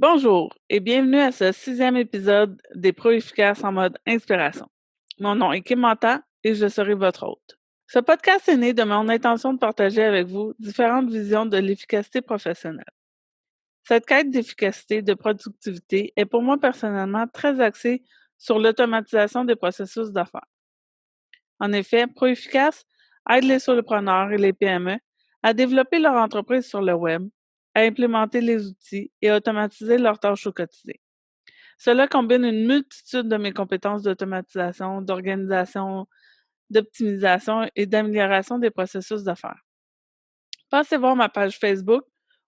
Bonjour et bienvenue à ce 6e épisode des Pros efficaces en mode inspiration. Mon nom est Kim Manta et je serai votre hôte. Ce podcast est né de mon intention de partager avec vous différentes visions de l'efficacité professionnelle. Cette quête d'efficacité, de productivité est pour moi personnellement très axée sur l'automatisation des processus d'affaires. En effet, ProEfficace aide les solopreneurs et les PME à développer leur entreprise sur le web, à implémenter les outils et à automatiser leurs tâches au quotidien. Cela combine une multitude de mes compétences d'automatisation, d'organisation, d'optimisation et d'amélioration des processus d'affaires. Passez voir ma page Facebook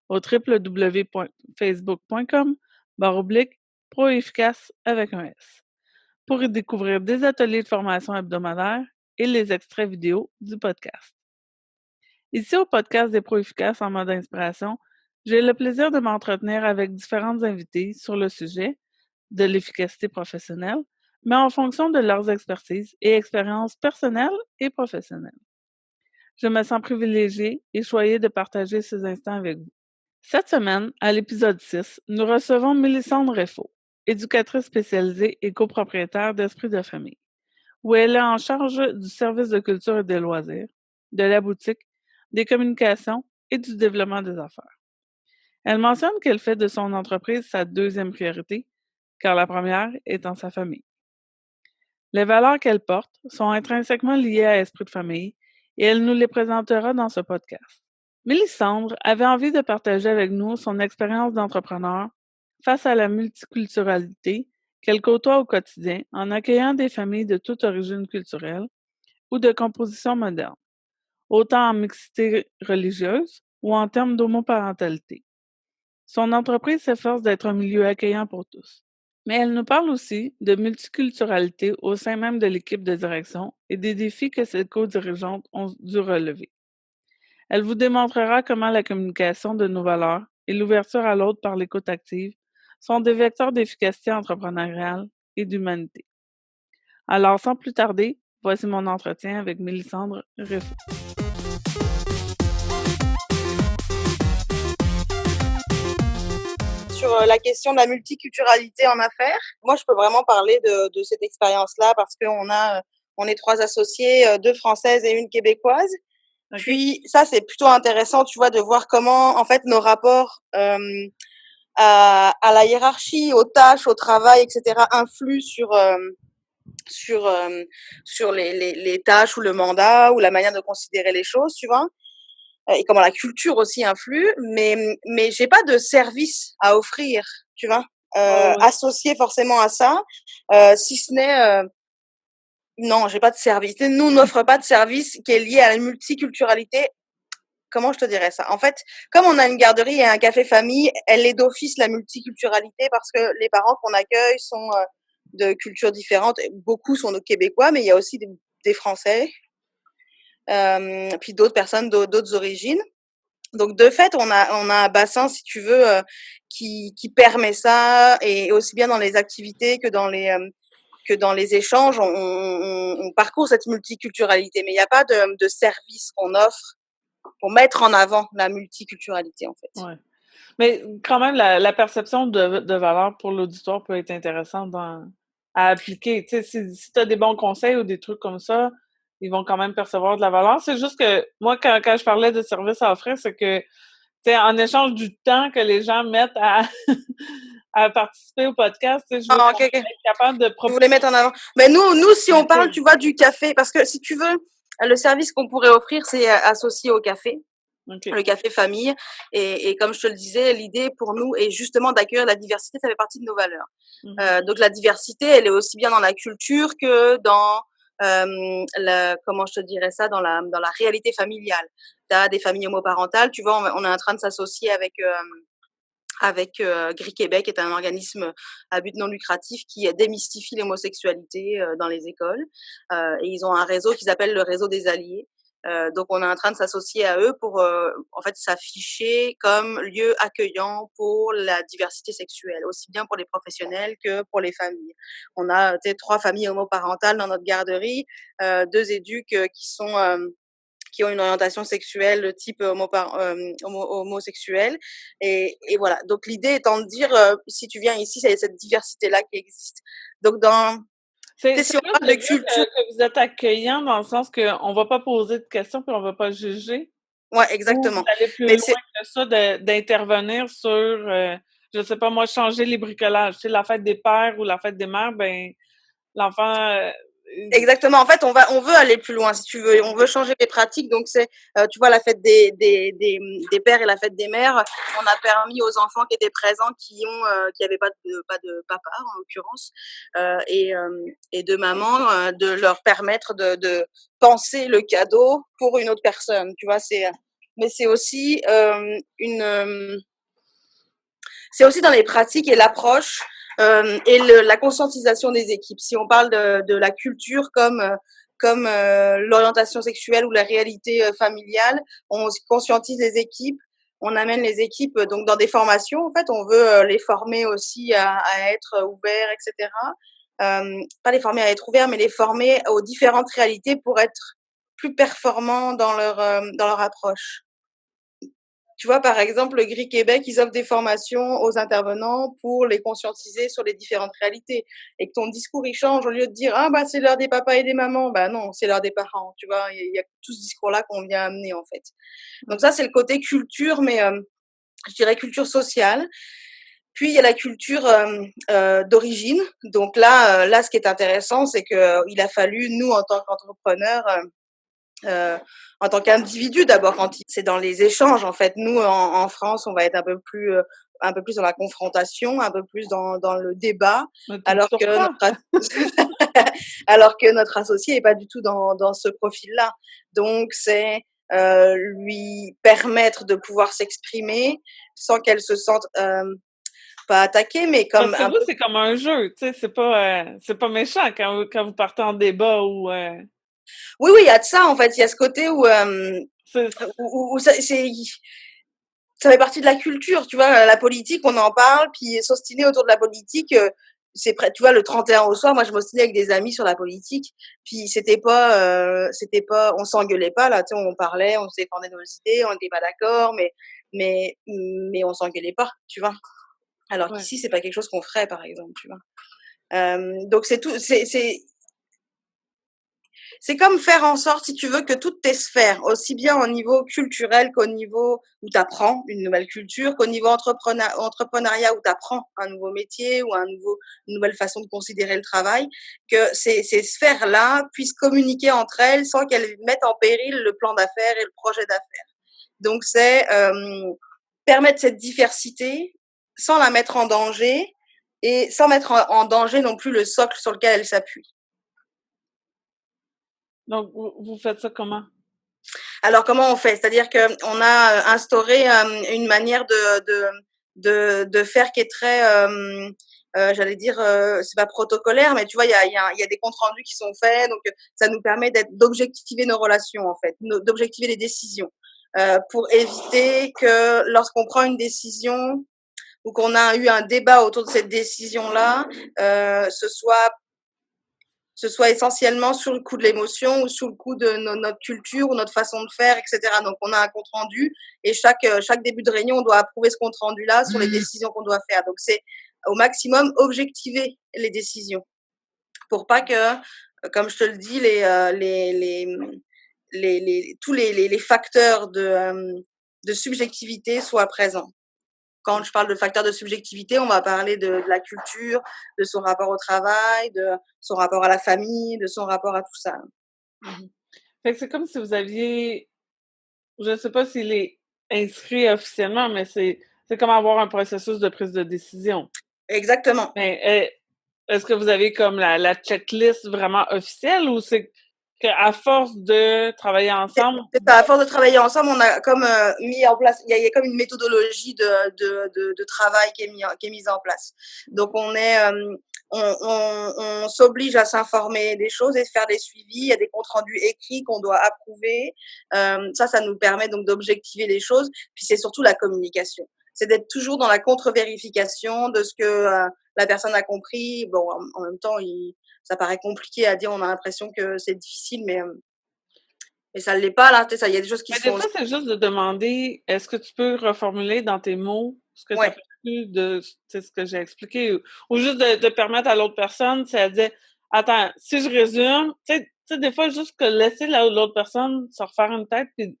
au www.facebook.com/proefficace avec un S pour y découvrir des ateliers de formation hebdomadaires et les extraits vidéo du podcast. Ici au podcast des Pros efficaces en mode inspiration, j'ai le plaisir de m'entretenir avec différentes invités sur le sujet de l'efficacité professionnelle, mais en fonction de leurs expertises et expériences personnelles et professionnelles. Je me sens privilégiée et choyée de partager ces instants avec vous. Cette semaine, à l'épisode 6, nous recevons Mélissandre Réfaud, éducatrice spécialisée et copropriétaire d'Esprit de famille, où elle est en charge du service de culture et des loisirs, de la boutique, des communications et du développement des affaires. Elle mentionne qu'elle fait de son entreprise sa deuxième priorité, car la première étant sa famille. Les valeurs qu'elle porte sont intrinsèquement liées à Esprit de famille et elle nous les présentera dans ce podcast. Mélissandre avait envie de partager avec nous son expérience d'entrepreneur face à la multiculturalité qu'elle côtoie au quotidien en accueillant des familles de toute origine culturelle ou de composition moderne, autant en mixité religieuse ou en termes d'homoparentalité. Son entreprise s'efforce d'être un milieu accueillant pour tous. Mais elle nous parle aussi de multiculturalité au sein même de l'équipe de direction et des défis que cette co-dirigeante ont dû relever. Elle vous démontrera comment la communication de nos valeurs et l'ouverture à l'autre par l'écoute active sont des vecteurs d'efficacité entrepreneuriale et d'humanité. Alors, sans plus tarder, voici mon entretien avec Mélissandre Réfaud. Sur la question de la multiculturalité en affaires. Moi, je peux vraiment parler de cette expérience-là parce on est 3 associés, 2 françaises et 1 québécoise. Okay. Puis ça, c'est plutôt intéressant, tu vois, de voir comment, en fait, nos rapports à la hiérarchie, aux tâches, au travail, etc., influent sur les tâches ou le mandat ou la manière de considérer les choses, tu vois. Et comment la culture aussi influe, mais j'ai pas de service à offrir, tu vois, associé forcément à ça, si ce n'est non, j'ai pas de service. Nous, on n'offre pas de service qui est lié à la multiculturalité. Comment je te dirais ça? En fait, comme on a une garderie et un café famille, elle est d'office la multiculturalité parce que les parents qu'on accueille sont de cultures différentes. Beaucoup sont québécois, mais il y a aussi des Français, puis d'autres personnes d'autres origines. Donc de fait, on a un bassin, si tu veux, qui permet ça, et aussi bien dans les activités que dans les échanges, on parcourt cette multiculturalité. Mais il n'y a pas de service qu'on offre pour mettre en avant la multiculturalité, en fait. Ouais. Mais quand même, la perception de valeur pour l'auditoire peut être intéressante à appliquer. Tu sais, si tu as des bons conseils ou des trucs comme ça, ils vont quand même percevoir de la valeur. C'est juste que moi, quand je parlais de services à offrir, c'est que, tu sais, en échange du temps que les gens mettent à, à participer au podcast, tu sais, je veux être capable de proposer. Vous les mettre en avant. Mais nous, si on parle, tu vois, du café, parce que si tu veux, le service qu'on pourrait offrir, c'est associé au café. Okay. Le café famille, et comme je te le disais, l'idée pour nous est justement d'accueillir la diversité, ça fait partie de nos valeurs. Donc la diversité, elle est aussi bien dans la culture que dans comment je te dirais ça, dans la réalité familiale. T'as des familles homoparentales, tu vois, on est en train de s'associer avec Gris Québec, qui est un organisme à but non lucratif qui démystifie l'homosexualité dans les écoles, et ils ont un réseau qu'ils appellent le réseau des alliés. Donc on est en train de s'associer à eux pour en fait s'afficher comme lieu accueillant pour la diversité sexuelle, aussi bien pour les professionnels que pour les familles. On a 3 familles homoparentales dans notre garderie, 2 éduques qui qui ont une orientation sexuelle de type homosexuel. Et voilà. Donc l'idée étant de dire, si tu viens ici, c'est cette diversité-là qui existe. Donc C'est si on là parle de de dire culture, que vous êtes accueillant dans le sens qu'on va pas poser de questions puis on va pas juger, ouais, ou vous exactement. allez plus Mais loin que ça d'intervenir sur, je sais pas moi, changer les bricolages. Tu sais, la fête des pères ou la fête des mères, ben l'enfant, exactement. En fait, on veut aller plus loin, si tu veux. On veut changer les pratiques. Donc, tu vois, la fête des pères et la fête des mères, on a permis aux enfants qui étaient présents, qui avaient pas de papa, en l'occurrence, et de maman, de leur permettre de penser le cadeau pour une autre personne. Tu vois, mais c'est aussi, c'est aussi dans les pratiques et l'approche, et la conscientisation des équipes. Si on parle de la culture comme l'orientation sexuelle ou la réalité familiale, on conscientise les équipes, on amène les équipes donc dans des formations. En fait, on veut les former aussi à être ouverts, etc. Pas les former à être ouverts, mais les former aux différentes réalités pour être plus performants dans leur approche. Tu vois, par exemple, le Gris Québec, ils offrent des formations aux intervenants pour les conscientiser sur les différentes réalités. Et que ton discours, il change au lieu de dire, ah, bah, c'est l'heure des papas et des mamans. Bah, non, c'est l'heure des parents. Tu vois, il y a tout ce discours-là qu'on vient amener, en fait. Donc ça, c'est le côté culture, mais je dirais culture sociale. Puis il y a la culture d'origine. Donc là, ce qui est intéressant, c'est que il a fallu, nous, en tant qu'entrepreneurs, en tant qu'individu d'abord, quand c'est dans les échanges en fait. Nous en France, on va être un peu plus dans la confrontation, un peu plus dans le débat, mais tout alors que surprend. alors que notre associé est pas du tout dans ce profil-là. Donc c'est lui permettre de pouvoir s'exprimer sans qu'elle se sente pas attaquée, mais Parce comme que un vous, peu. c'est comme un jeu, tu sais, c'est pas méchant quand vous partez en débat ou Oui, oui, il y a de ça en fait. Il y a ce côté où c'est où ça fait partie de la culture, tu vois, la politique, on en parle, puis s'ostiner autour de la politique, tu vois, le 31 au soir, moi je m'ostinais avec des amis sur la politique, puis c'était pas, on s'engueulait pas là, tu sais, on parlait, on se défendait nos idées, on n'était pas d'accord, mais on s'engueulait pas, tu vois. Alors ouais. qu'ici, c'est pas quelque chose qu'on ferait, par exemple, tu vois. Donc c'est tout, c'est comme faire en sorte, si tu veux, que toutes tes sphères, aussi bien au niveau culturel qu'au niveau où tu apprends une nouvelle culture, qu'au niveau entrepreneuriat où tu apprends un nouveau métier ou une nouvelle façon de considérer le travail, que ces sphères-là puissent communiquer entre elles sans qu'elles mettent en péril le plan d'affaires et le projet d'affaires. Donc c'est permettre cette diversité sans la mettre en danger et sans mettre en danger non plus le socle sur lequel elle s'appuie. Donc, vous faites ça comment? Alors comment on fait? C'est-à-dire qu'on a instauré une manière de faire qui est très, j'allais dire, c'est pas protocolaire, mais tu vois, il y a des comptes rendus qui sont faits, donc ça nous permet d'objectiver nos relations en fait, d'objectiver les décisions, pour éviter que lorsqu'on prend une décision ou qu'on a eu un débat autour de cette décision-là, ce soit essentiellement sur le coup de l'émotion ou sur le coup de notre culture ou notre façon de faire, etc. Donc, on a un compte rendu et chaque début de réunion, on doit approuver ce compte rendu-là sur les décisions qu'on doit faire. Donc, c'est au maximum objectiver les décisions pour pas que, comme je te le dis, tous les facteurs de subjectivité soient présents. Quand je parle de facteurs de subjectivité, on va parler de la culture, de son rapport au travail, de son rapport à la famille, de son rapport à tout ça. Mhm. Fait que c'est comme si vous aviez, je sais pas s'il est inscrit officiellement, mais c'est comme avoir un processus de prise de décision. Exactement. Mais est-ce que vous avez comme la checklist vraiment officielle ou c'est qu'à force de travailler ensemble, C'est ça, à force de travailler ensemble, on a comme mis en place, il y a comme une méthodologie de travail qui est mise en place. Donc on s'oblige à s'informer des choses et de faire des suivis. Il y a des comptes rendus écrits qu'on doit approuver. Ça nous permet donc d'objectiver les choses. Puis c'est surtout la communication. C'est d'être toujours dans la contre-vérification de ce que la personne a compris. Bon, en même temps, ça paraît compliqué à dire. On a l'impression que c'est difficile, mais Et ça l'est pas, là, tu sais, ça, il y a des choses qui Mais se des font fois, aussi. c'est juste de demander, est-ce que tu peux reformuler dans tes mots ce que tu as Ouais. perçu de, tu sais, ce que j'ai expliqué, ou juste de permettre à l'autre personne, si elle dit, attends, si je résume, tu sais, des fois, juste que laisser l'autre personne se refaire une tête, puis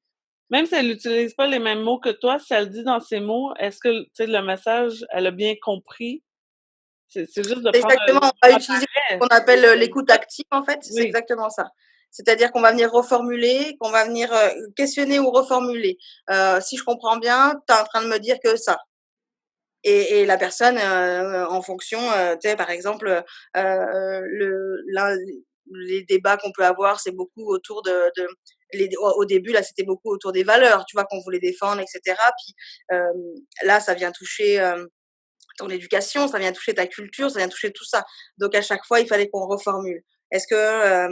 même si elle n'utilise pas les mêmes mots que toi, si elle dit dans ses mots, est-ce que, tu sais, le message, elle a bien compris? C'est juste de C'est prendre exactement, un on va temps utiliser ce d'arrêt. qu'on appelle l'écoute active, en fait. C'est Oui. exactement ça. C'est-à-dire qu'on va venir reformuler, qu'on va venir questionner ou reformuler. Si je comprends bien, tu es en train de me dire que ça. Et la personne, en fonction, tu sais, par exemple, les débats qu'on peut avoir, c'est beaucoup autour au début, là, c'était beaucoup autour des valeurs, tu vois, qu'on voulait défendre, etc. Puis là, ça vient toucher ton éducation, ça vient toucher ta culture, ça vient toucher tout ça. Donc à chaque fois, il fallait qu'on reformule. Est-ce que,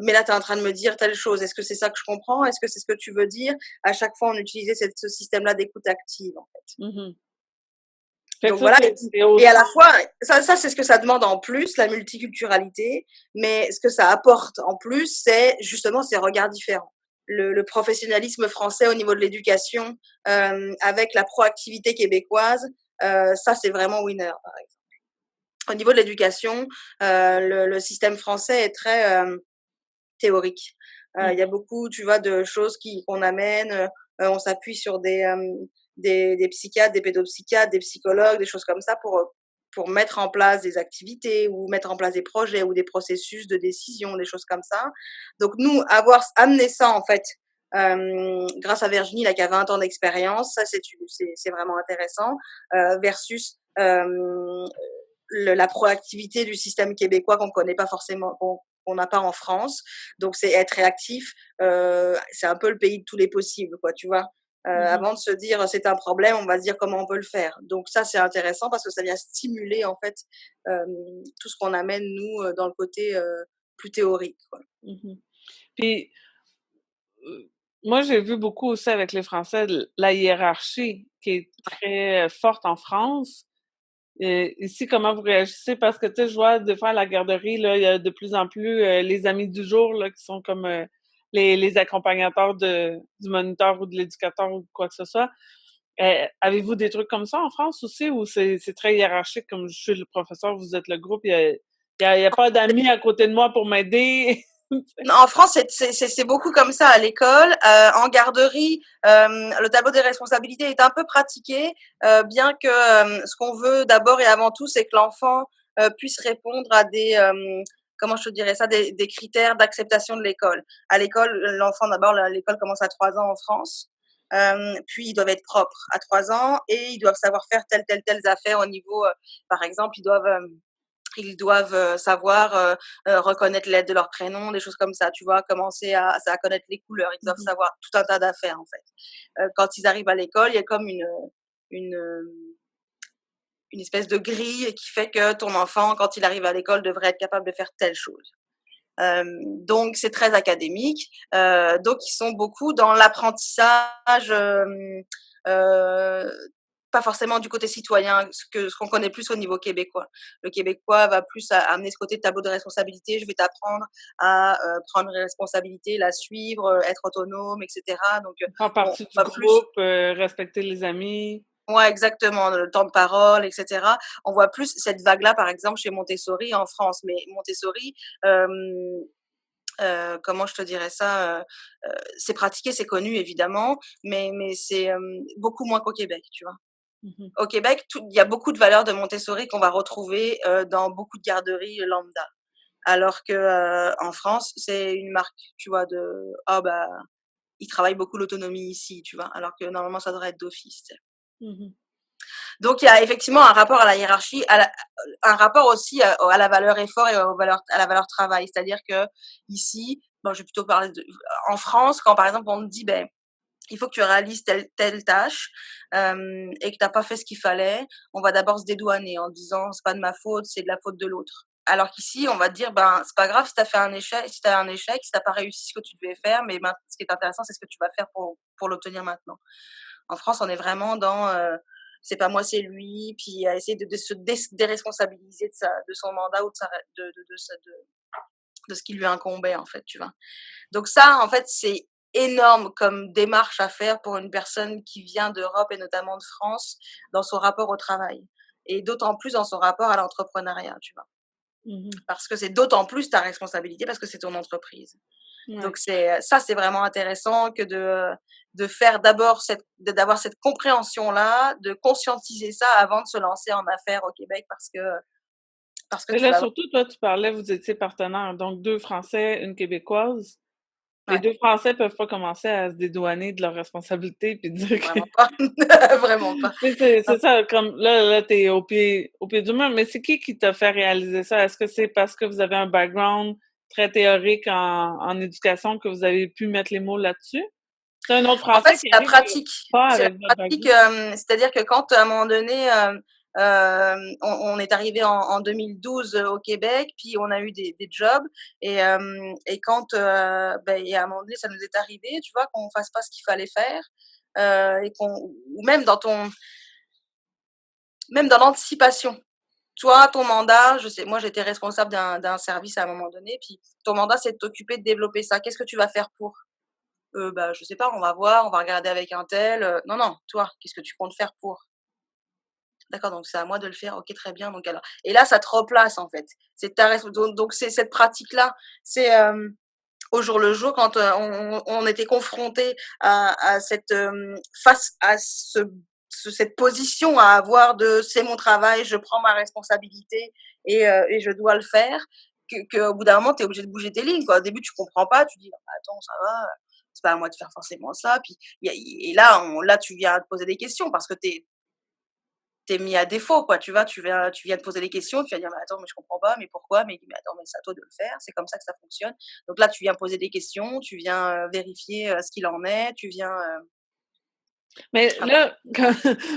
mais là, tu es en train de me dire telle chose. Est-ce que c'est ça que je comprends? Est-ce que c'est ce que tu veux dire? À chaque fois, on utilisait ce système-là d'écoute active, en fait. Mhm. Fait que Donc ça, voilà. c'est Et à aussi. la fois, ça c'est ce que ça demande en plus, la multiculturalité. Mais ce que ça apporte en plus, c'est justement ces regards différents. Le professionnalisme français au niveau de l'éducation, avec la proactivité québécoise, ça c'est vraiment winner. Au niveau de l'éducation, le système français est très théorique. Il y a Mhm. beaucoup, tu vois, de choses qu'on amène. On s'appuie sur des psychiatres, des pédopsychiatres, des psychologues, des choses comme ça pour mettre en place des activités ou mettre en place des projets ou des processus de décision, des choses comme ça. Donc nous, avoir amené ça en fait, grâce à Virginie là, qui a 20 ans d'expérience, ça c'est vraiment intéressant, versus la proactivité du système québécois qu'on connaît pas forcément, qu'on n'a pas en France. Donc c'est être réactif. C'est un peu le pays de tous les possibles, quoi, tu vois. Mhm. Avant de se dire c'est un problème, on va se dire comment on peut le faire. Donc ça c'est intéressant parce que ça vient stimuler en fait euh, tout ce qu'on amène nous dans le côté plus théorique, quoi. Mhm. Puis, moi, j'ai vu beaucoup aussi avec les Français la hiérarchie qui est très forte en France. Ici, comment vous réagissez? Parce que, tu sais, je vois des fois à la garderie, là, il y a de plus en plus les amis du jour, là, qui sont comme les accompagnateurs du moniteur ou de l'éducateur ou quoi que ce soit. Avez-vous des trucs comme ça en France aussi ou c'est très hiérarchique, comme je suis le professeur, vous êtes le groupe, il y a pas d'amis à côté de moi pour m'aider? Non, en France, c'est beaucoup comme ça à l'école. En garderie, le tableau des responsabilités est un peu pratiqué, bien que ce qu'on veut d'abord et avant tout, c'est que l'enfant puisse répondre à comment je te dirais ça, des critères d'acceptation de l'école. À l'école, l'enfant d'abord, l'école commence à 3 ans en France. Puis ils doivent être propres à 3 ans et ils doivent savoir faire telles affaires au niveau, par exemple, ils doivent savoir reconnaître l'aide de leur prénom, des choses comme ça, tu vois, commencer à connaître les couleurs. Ils doivent Mhm. savoir tout un tas d'affaires, en fait. Quand ils arrivent à l'école, il y a comme une, une espèce de grille qui fait que ton enfant, quand il arrive à l'école, devrait être capable de faire telle chose. Donc, c'est très académique. Donc, ils sont beaucoup dans l'apprentissage, euh, pas forcément du côté citoyen, ce qu'on connaît plus au niveau québécois. Le québécois va plus amener ce côté tableau de responsabilité. Je vais t'apprendre à prendre une responsabilité, la suivre, être autonome, etc. Donc, Faire on partie du va plus. groupe, respecter les amis. Ouais, exactement, le temps de parole, etc. On voit plus cette vague-là, par exemple, chez Montessori en France. Mais Montessori, comment je te dirais ça, c'est pratiqué, c'est connu évidemment, mais c'est beaucoup moins qu'au Québec, tu vois. Mhm. Au Québec, il y a beaucoup de valeurs de Montessori qu'on va retrouver dans beaucoup de garderies lambda. Alors que en France, c'est une marque, tu vois, de ah bah ils travaillent beaucoup l'autonomie ici, tu vois, alors que normalement ça devrait être d'office. Tu sais. Mhm. Donc il y a effectivement un rapport à la hiérarchie, un rapport aussi à la valeur effort et à la valeur travail. C'est-à-dire que ici, bon, je vais plutôt parler en France, quand par exemple on te dit, ben, il faut que tu réalises telle tâche et que tu n'as pas fait ce qu'il fallait, on va d'abord se dédouaner en disant, c'est pas de ma faute, c'est de la faute de l'autre. Alors qu'ici, on va te dire, ben, c'est pas grave si tu as fait un échec, si tu as un échec, si tu pas réussi ce que tu devais faire, mais ce qui est intéressant, c'est ce que tu vas faire pour l'obtenir maintenant. En France, on est vraiment dans c'est pas moi, c'est lui, puis à essayer de se déresponsabiliser de son mandat ou de ce qui lui incombait, en fait, tu vois. Donc ça, en fait, c'est énorme comme démarche à faire pour une personne qui vient d'Europe et notamment de France dans son rapport au travail. Et d'autant plus dans son rapport à l'entrepreneuriat, tu vois. Mmh. Parce que c'est d'autant plus ta responsabilité parce que c'est ton entreprise. Ouais. Donc c'est vraiment intéressant que de faire d'abord d'avoir cette compréhension-là, de conscientiser ça avant de se lancer en affaires au Québec parce que Et tu là, vas surtout, toi, tu parlais, vous étiez partenaires, donc 2 Français, une Québécoise. Les ouais, 2 Français peuvent pas commencer à se dédouaner de leurs responsabilités puis dire que vraiment pas, vraiment pas. tu sais, Non. c'est ça, comme là, tu au pied du mur, mais c'est qui t'a fait réaliser ça? Est-ce que c'est parce que vous avez un background très théorique en éducation que vous avez pu mettre les mots là-dessus? C'est un autre En fait, Français c'est qui la arrive, pratique. pas C'est la avec votre pratique, background? c'est-à-dire que quand à un moment donné, on est arrivé en 2012 au Québec, puis on a eu des jobs et quand, et à un moment donné, ça nous est arrivé, tu vois, qu'on fasse pas ce qu'il fallait faire, et qu'on ou même dans l'anticipation. Toi, ton mandat, je sais, moi j'étais responsable d'un service à un moment donné, puis ton mandat, c'est de t'occuper de développer ça. Qu'est-ce que tu vas faire pour? Bah, je sais pas, on va voir, on va regarder avec un tel. Non, non, toi, qu'est-ce que tu comptes faire pour? D'accord, donc c'est à moi de le faire. OK, très bien. Donc alors, et là, ça te replace en fait. C'est ta donc c'est cette pratique-là. C'est au jour le jour quand on était confronté à cette face à cette position à avoir de c'est mon travail, je prends ma responsabilité et je dois le faire. Au bout d'un moment, tu es obligé de bouger tes lignes. Quoi. Au début, tu comprends pas, tu dis «Non, attends, ça va, c'est pas à moi de faire forcément ça. Puis, et là, là, tu viens te poser des questions parce que t'es mis à défaut, quoi. Tu viens te poser des questions, tu vas dire, mais attends, mais je comprends pas, mais pourquoi? Mais attends, mais c'est à toi de le faire, c'est comme ça que ça fonctionne. Donc là, tu viens poser des questions, tu viens vérifier ce qu'il en est, tu viens Mais avoir. là, quand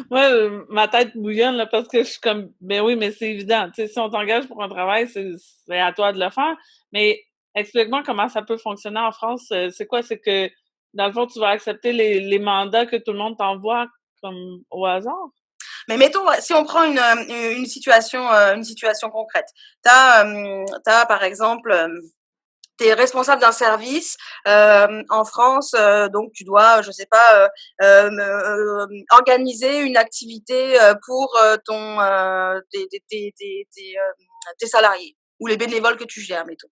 moi, ma tête bouillonne là, parce que je suis comme: «Ben oui, mais c'est évident, tu sais, si on t'engage pour un travail, c'est à toi de le faire». Mais explique-moi comment ça peut fonctionner en France, c'est quoi? C'est que, dans le fond, tu vas accepter les mandats que tout le monde t'envoie comme au hasard? Mais mettons, si on prend une situation concrète. T'as par exemple, tu es responsable d'un service en France, donc tu dois, je sais pas, organiser une activité pour tes salariés ou les bénévoles que tu gères, mettons.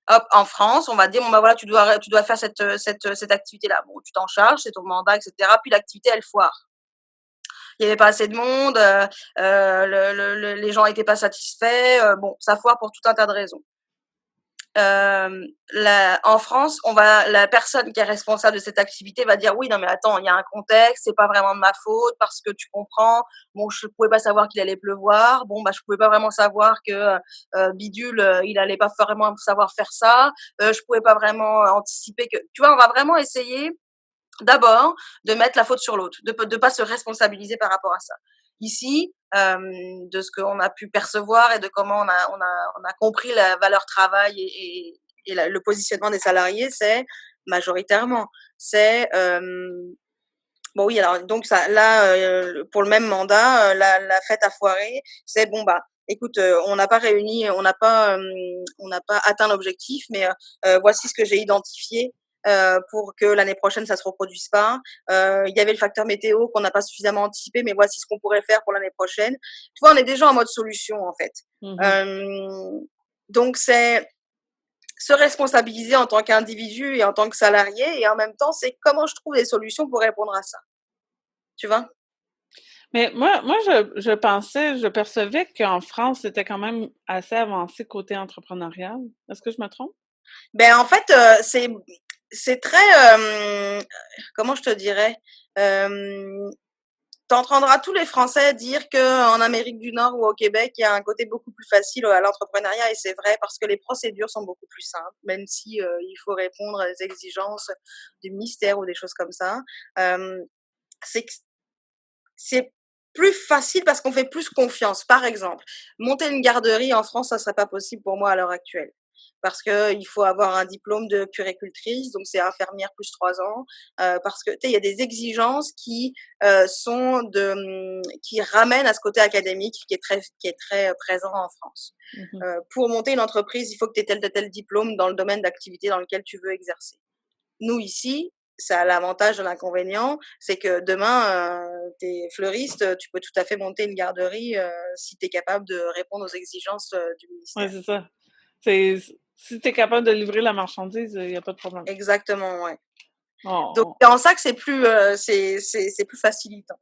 Hop, en France, on va dire bon bah voilà, tu dois faire cette activité-là. Bon, tu t'en charges, c'est ton mandat, etc. Puis l'activité, elle foire. Il y avait pas assez de monde, les gens étaient pas satisfaits. Bon, ça foire pour tout un tas de raisons. En France, la personne qui est responsable de cette activité va dire oui, non mais attends, il y a un contexte, c'est pas vraiment de ma faute parce que tu comprends. Bon, je pouvais pas savoir qu'il allait pleuvoir. Bon, bah je pouvais pas vraiment savoir que bidule, il allait pas vraiment savoir faire ça. Je pouvais pas vraiment anticiper que. Tu vois, on va vraiment essayer d'abord de mettre la faute sur l'autre, de pas se responsabiliser par rapport à ça. Ici, de ce qu'on a pu percevoir et de comment on a compris la valeur travail et le positionnement des salariés, c'est majoritairement, c'est bon oui alors donc ça là pour le même mandat, la fête a foiré, c'est bon bah écoute, on n'a pas réuni, on n'a pas atteint l'objectif, mais voici ce que j'ai identifié pour que l'année prochaine ça se reproduise pas. Il y avait le facteur météo qu'on n'a pas suffisamment anticipé, mais voici ce qu'on pourrait faire pour l'année prochaine. Tu vois, on est déjà en mode solution en fait. Mmh. Hem, donc c'est se responsabiliser en tant qu'individu et en tant que salarié et en même temps, c'est comment je trouve des solutions pour répondre à ça, tu vois? Mais moi je percevais qu'en France, c'était quand même assez avancé côté entrepreneurial. Est-ce que je me trompe? Ben, en fait, c'est très, comment je te dirais? Hem, tu entendras tous les Français dire qu'en Amérique du Nord ou au Québec, il y a un côté beaucoup plus facile à l'entrepreneuriat et c'est vrai parce que les procédures sont beaucoup plus simples, même si, il faut répondre à des exigences du ministère ou des choses comme ça. Hem, c'est que c'est plus facile parce qu'on fait plus confiance. Par exemple, monter une garderie en France, ça serait pas possible pour moi à l'heure actuelle. Parce que il faut avoir un diplôme de puéricultrice, donc c'est infirmière plus 3 ans. Parce que tu sais, il y a des exigences qui ramènent à ce côté académique qui est très présent en France. Mmh. Pour monter une entreprise, il faut que tu aies tel diplôme dans le domaine d'activité dans lequel tu veux exercer. nous ici, ça a l'avantage de l'inconvénient, c'est que demain, tu es fleuriste, tu peux tout à fait monter une garderie, si tu es capable de répondre aux exigences, du Ouais, ministère. c'est ça. C'est si tu es capable de livrer la marchandise, il y a pas de problème. Exactement, ouais. Donc On c'est en ça que c'est plus, c'est plus facilitant.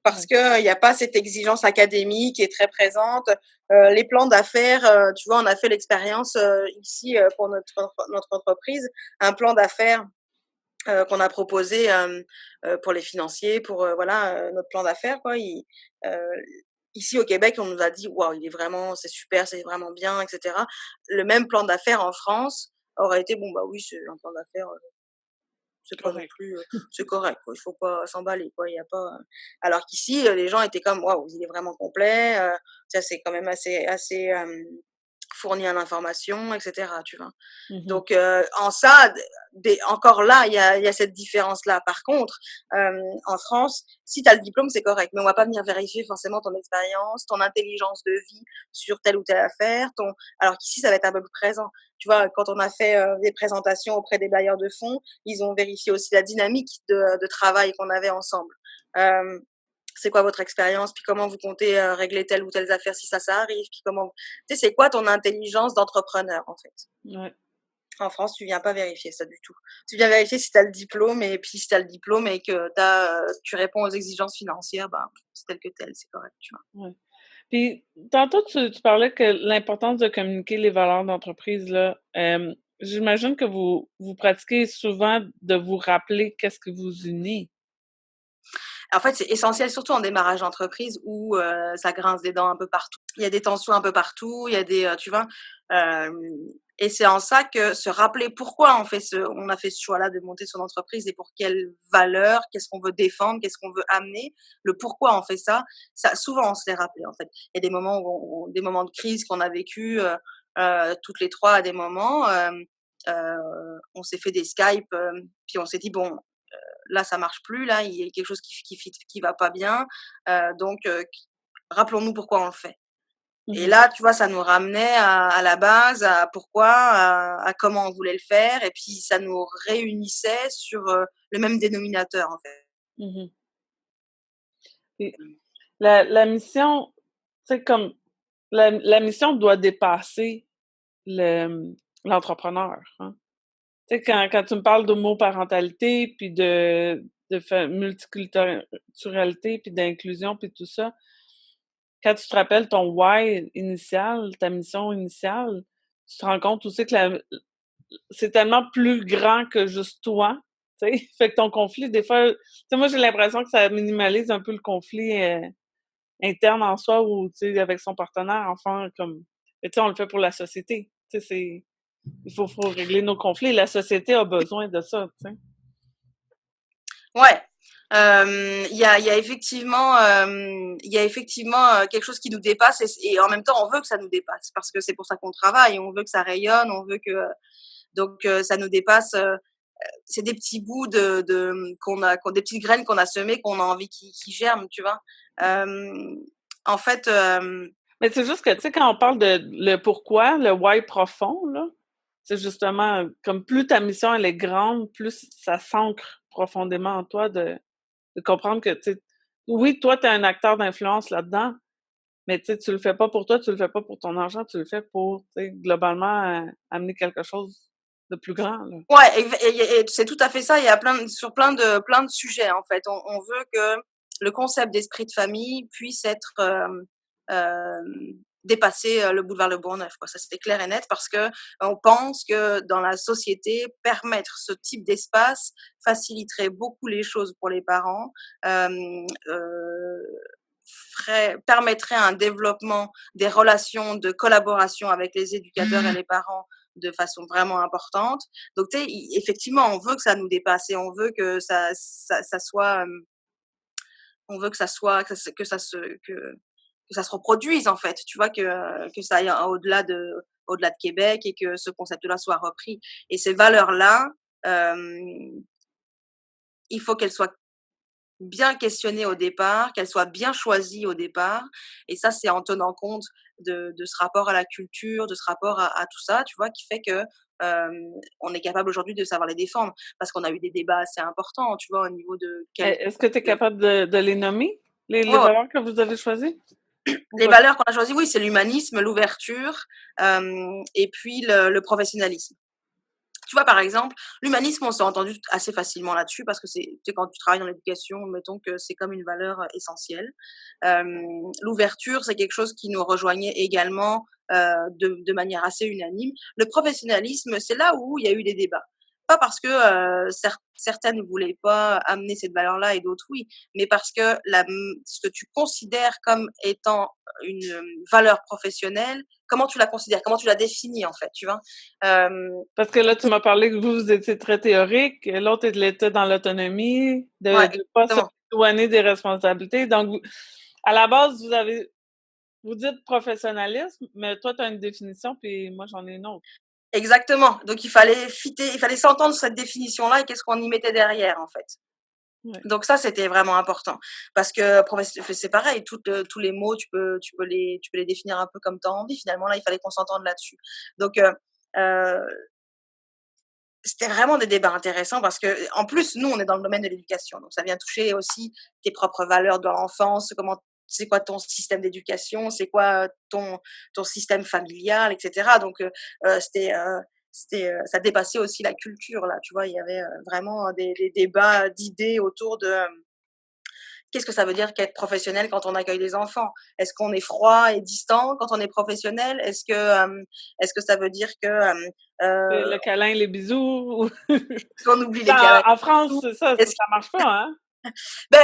Parce ouais, que il y a pas cette exigence académique qui est très présente. Les plans d'affaires, tu vois, on a fait l'expérience, ici, pour notre entreprise, un plan d'affaires, qu'on a proposé, pour les financiers, pour, voilà, notre plan d'affaires quoi. Heu, ici au Québec, on nous a dit: «Waouh, il est vraiment c'est super, c'est vraiment bien» et cetera. Le même plan d'affaires en France aurait été: «Bon, bah, oui, c'est un plan d'affaires, c'est pas non correct. plus, c'est correct quoi, il faut pas s'emballer quoi, il y a pas, alors qu'ici, les gens étaient comme: «Waouh, il est vraiment complet, ça c'est quand même assez, fourni en informations» et cetera, tu vois? Mmh. Donc en ça, encore là, il y a cette différence-là. Par contre, en France, si tu as le diplôme, c'est correct, mais on va pas venir vérifier forcément ton expérience, ton intelligence de vie sur telle ou telle affaire, alors qu'ici, ça va être un peu plus présent. Tu vois, quand on a fait, des présentations auprès des bailleurs de fonds, ils ont vérifié aussi la dynamique de travail qu'on avait ensemble. Hem, c'est quoi votre expérience? Puis comment vous comptez, régler telle ou telle affaire si ça arrive? Puis comment tu sais, c'est quoi ton intelligence d'entrepreneur, en fait? Ouais. En France, tu viens pas vérifier ça du tout. Tu viens vérifier si tu as le diplôme et puis si tu as le diplôme et que tu réponds aux exigences financières, ben, c'est tel que tel, c'est correct, tu vois? Ouais. Puis tantôt tu parlais que l'importance de communiquer les valeurs d'entreprise là, j'imagine que vous pratiquez souvent de vous rappeler qu'est-ce qui vous unit? En fait, c'est essentiel, surtout en démarrage d'entreprise où, ça grince des dents un peu partout. Il y a des tensions un peu partout, il y a des, tu vois? Hem et c'est en ça que se rappeler pourquoi on a fait ce choix-là de monter son entreprise et pour quelles valeurs, qu'est-ce qu'on veut défendre, qu'est-ce qu'on veut amener, le pourquoi on fait ça, ça souvent on se l'est rappelé, en fait. Il y a des moments où des moments de crise qu'on a vécu, toutes les 3 à des moments, on s'est fait des Skype, puis on s'est dit: «Bon, là ça marche plus, là il y a quelque chose qui va pas bien, donc rappelons-nous pourquoi on le fait. Et Mmh. là, tu vois, ça nous ramenait à la base, à pourquoi, à comment on voulait le faire, et puis ça nous réunissait sur le même dénominateur en fait. Mmh. Puis la mission, tu sais, comme la mission doit dépasser l'entrepreneur, hein. Tu sais, quand tu me parles d'homoparentalité, puis de multiculturalité, puis d'inclusion, puis tout ça, quand tu te rappelles ton why initial, ta mission initiale, tu te rends compte aussi que c'est tellement plus grand que juste toi, tu sais? Fait que ton conflit, des fois, tu sais, moi, j'ai l'impression que ça minimalise un peu le conflit, interne en soi ou, tu sais, avec son partenaire, enfin, comme mais tu sais, on le fait pour la société. Tu sais, il faut régler nos conflits. La société a besoin de ça, tu sais? Ouais, il y a effectivement, quelque chose qui nous dépasse, et en même temps on veut que ça nous dépasse parce que c'est pour ça qu'on travaille, on veut que ça rayonne, on veut que donc ça nous dépasse, c'est des petits bouts des petites graines qu'on a semées, qu'on a envie qui germent, tu vois? Hem, en fait, Mais c'est juste que, tu sais, quand on parle de le pourquoi, le why profond, là, c'est justement comme plus ta mission elle est grande, plus ça s'ancre profondément en toi de comprendre que, tu sais, oui, toi, tu es un acteur d'influence là-dedans, mais tu sais, tu le fais pas pour toi, tu le fais pas pour ton argent, tu le fais pour, tu sais, globalement, amener quelque chose de plus grand, là. ouais, et c'est tout à fait ça. Il y a sur plein de sujets, en fait. On veut que le concept d'esprit de famille puisse être, dépasser, le boulevard Le Bourgneuf, quoi. Ça, c'était clair et net parce que on pense que dans la société, permettre ce type d'espace faciliterait beaucoup les choses pour les parents, permettrait un développement des relations de collaboration avec les éducateurs et les parents de façon vraiment importante. Donc, tu sais, effectivement, on veut que ça nous dépasse et on veut que ça soit, on veut que ça soit, que ça se reproduise en fait. Tu vois que ça aille au-delà de Québec et que ce concept-là soit repris. Et ces valeurs-là, euh, il faut qu'elles soient bien questionnées au départ, qu'elles soient bien choisies au départ. Et ça, c'est en tenant compte de ce rapport à la culture, de ce rapport à tout ça, tu vois, qui fait que on est capable aujourd'hui de savoir les défendre parce qu'on a eu des débats assez importants, tu vois, au niveau de quel. Est-ce que tu es capable de les nommer, les Ouais, ouais. valeurs que vous avez choisies? Ou Les pas? valeurs qu'on a choisies, oui, c'est l'humanisme, l'ouverture, et puis le professionnalisme. Tu vois, par exemple, l'humanisme, on s'est entendu assez facilement là-dessus parce que c'est, tu sais, quand tu travailles dans l'éducation, mettons que c'est comme une valeur essentielle. L'ouverture, c'est quelque chose qui nous rejoignait également de manière assez unanime. Le professionnalisme, c'est là où il y a eu des débats. Pas parce que certains ne voulaient pas amener cette valeur-là et d'autres oui, mais parce que ce que tu considères comme étant une valeur professionnelle, comment tu la considères, comment tu la définis en fait, tu vois. Euh, Parce que là, tu m'as parlé que vous étiez très théorique, l'autre était dans l'autonomie, de ouais, ne pas se exactement. dédouaner des responsabilités. Donc, à la base, vous dites professionnalisme, mais toi, tu as une définition, puis moi, j'en ai une autre. Exactement. Donc il fallait s'entendre sur cette définition-là et qu'est-ce qu'on y mettait derrière en fait. Ouais. Donc ça, c'était vraiment important parce que c'est pareil, tous les mots, tu peux les définir un peu comme tu as envie. Finalement, là, il fallait qu'on s'entende là-dessus. Donc euh, c'était vraiment des débats intéressants parce que, en plus, nous, on est dans le domaine de l'éducation, donc ça vient toucher aussi tes propres valeurs de l'enfance, comment, c'est quoi ton système d'éducation, c'est quoi ton système familial, etc. Donc, ça dépassait aussi la culture là, tu vois, il y avait vraiment des débats d'idées autour de qu'est-ce que ça veut dire qu'être professionnel quand on accueille des enfants? Est-ce qu'on est froid et distant quand on est professionnel? Est-ce que ça veut dire que Le câlin, les bisous. qu'on oublie les câlins? En France, c'est ça, Est-ce ça marche pas, hein? Ben,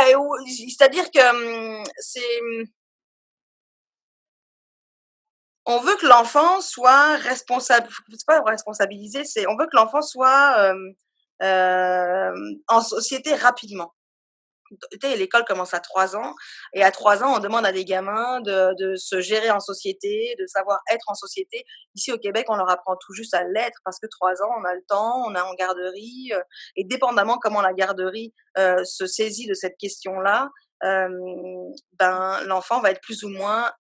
c'est-à-dire que on veut que l'enfant soit responsable, c'est pas responsabilisé, c'est on veut que l'enfant soit en société rapidement. Tu sais, l'école commence à 3 ans et à 3 ans, on demande à des gamins de se gérer en société, de savoir être en société. Ici au Québec, on leur apprend tout juste à l'être parce que 3 ans, on a le temps, on est en garderie et dépendamment comment la garderie se saisit de cette question-là, ben l'enfant va être plus ou moins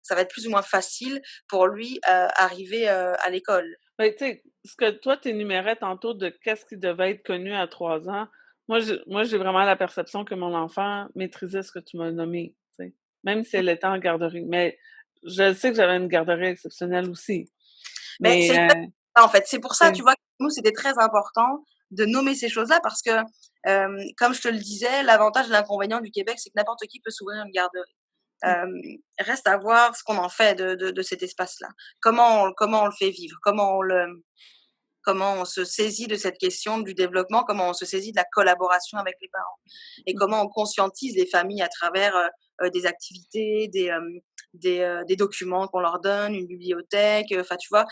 ça va être plus ou moins facile pour lui arriver à l'école. Ben, tu sais, ce que toi, tu énumérais tantôt de qu'est-ce qui devait être connu à 3 ans, moi, j'ai vraiment la perception que mon enfant maîtrisait ce que tu m'as nommé, tu sais, même si elle était en garderie. Mais je sais que j'avais une garderie exceptionnelle aussi. Mais c'est Mais, exactement ça, en fait. C'est pour ça, tu tu vois, que nous, c'était très important de nommer ces choses-là parce que, comme je te le disais, l'avantage et l'inconvénient du Québec, c'est que n'importe qui peut s'ouvrir une garderie. Hem, Reste à voir ce qu'on en fait de cet espace-là. Comment on le fait vivre? Comment on se saisit de cette question du développement? Comment on se saisit de la collaboration avec les parents? Et comment on conscientise les familles à travers, des activités, des documents qu'on leur donne, une bibliothèque, enfin, tu vois?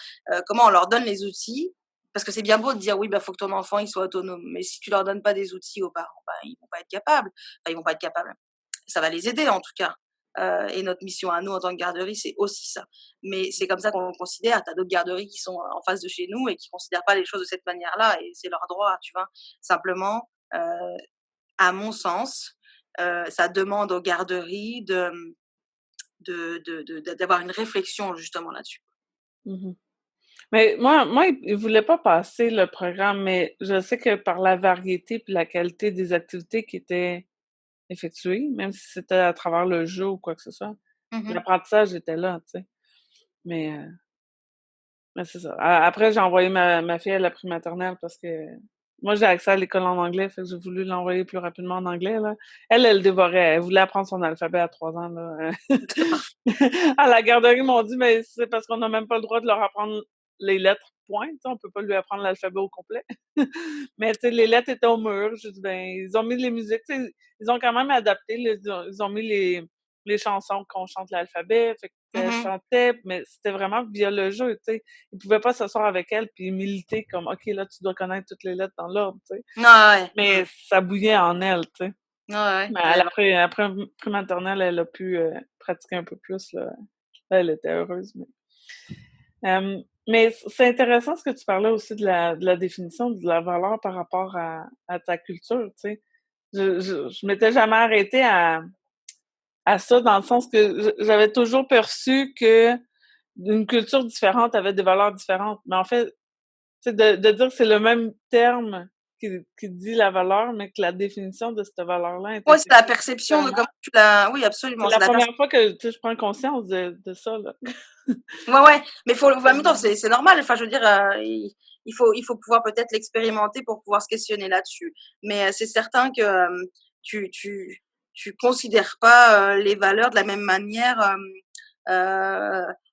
Comment on leur donne les outils parce que c'est bien beau de dire: «Oui, bah, faut que ton enfant, il soit autonome», mais si tu leur donnes pas des outils aux parents, bah, ils vont pas être capables. Enfin, ils vont pas être capables. Ça va les aider en tout cas. Et notre mission à nous en tant que garderie, c'est aussi ça. Mais c'est comme ça qu'on le considère. Tu as d'autres garderies qui sont en face de chez nous et qui considèrent pas les choses de cette manière-là et c'est leur droit, tu vois? Simplement, à mon sens, ça demande aux garderies d'avoir une réflexion justement là-dessus. mmh. Mais moi, ils voulaient pas passer le programme, mais je sais que par la variété puis la qualité des activités qui étaient effectuées, même si c'était à travers le jeu ou quoi que ce soit, Mmh. l'apprentissage était là, tu sais. Mais, c'est ça. Après, j'ai envoyé ma fille à la maternelle parce que moi, j'ai accès à l'école en anglais, fait que j'ai voulu l'envoyer plus rapidement en anglais, là. Elle dévorait. Elle voulait apprendre son alphabet à 3 ans, là. À la garderie, ils m'ont dit: «Mais c'est parce qu'on n'a même pas le droit de leur apprendre les lettres, point. Tu sais, on peut pas lui apprendre l'alphabet au complet». Mais tu sais, les lettres étaient au mur. J'ai dit: «Ben, ils ont mis les musiques». Tu sais, ils ont quand même adapté. Ils ont mis les chansons qu'on chante l'alphabet. Fait qu'elle Mmh. chantait, mais c'était vraiment via le jeu, tu sais. Ils pouvaient pas s'asseoir avec elle puis militer comme: «OK, là, tu dois connaître toutes les lettres dans l'ordre», tu sais. Ouais, ouais. Mais Mmh. ça bouillait en elle, tu sais. Ouais, ouais. Mais Elle avait après prématernelle, elle a pu, pratiquer un peu plus, là. Là, elle était heureuse, mais c'est intéressant ce que tu parlais aussi de la définition de la valeur par rapport à ta culture, tu sais. Je m'étais jamais arrêtée à ça dans le sens que j'avais toujours perçu que d'une culture différente avait des valeurs différentes. Mais en fait, de dire que c'est le même terme qui dit la valeur, mais que la définition de cette valeur-là est Ouais, c'est la effectuée perception de différemment. comment tu l'as. Oui, C'est absolument. C'est la la première fois que je prends conscience de ça, là. Ouais, mais en même temps, c'est normal. Enfin, je veux dire, il faut pouvoir peut-être l'expérimenter pour pouvoir se questionner là-dessus. Mais c'est certain que tu, tu, tu considères pas les valeurs de la même manière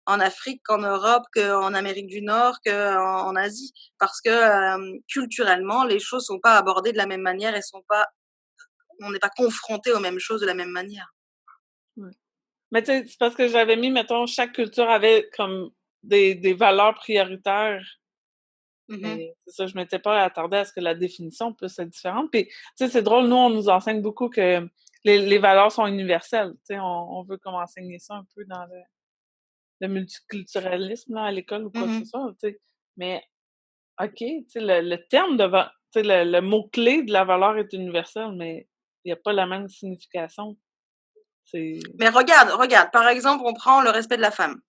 en Afrique qu'en Europe, qu'en Amérique du Nord, qu'en Asie. Parce que culturellement, les choses sont pas abordées de la même manière et on n'est pas confronté aux mêmes choses de la même manière. Ouais. Mais tu sais, c'est parce que j'avais mis, mettons, chaque culture avait comme des valeurs prioritaires. Mhm, Mais c'est ça, je m'étais pas attardée à ce que la définition puisse être différente. Puis, tu sais, c'est drôle, nous, on nous enseigne beaucoup que les valeurs sont universelles. Tu sais, on veut comme enseigner ça un peu dans le multiculturalisme là, à l'école ou quoi que ce mhm. soit, tu sais. Mais, OK, tu sais, le terme tu sais, le mot-clé de la valeur est universel, mais il n'y a pas la même signification. C'est... Mais regarde, par exemple, on prend le respect de la femme.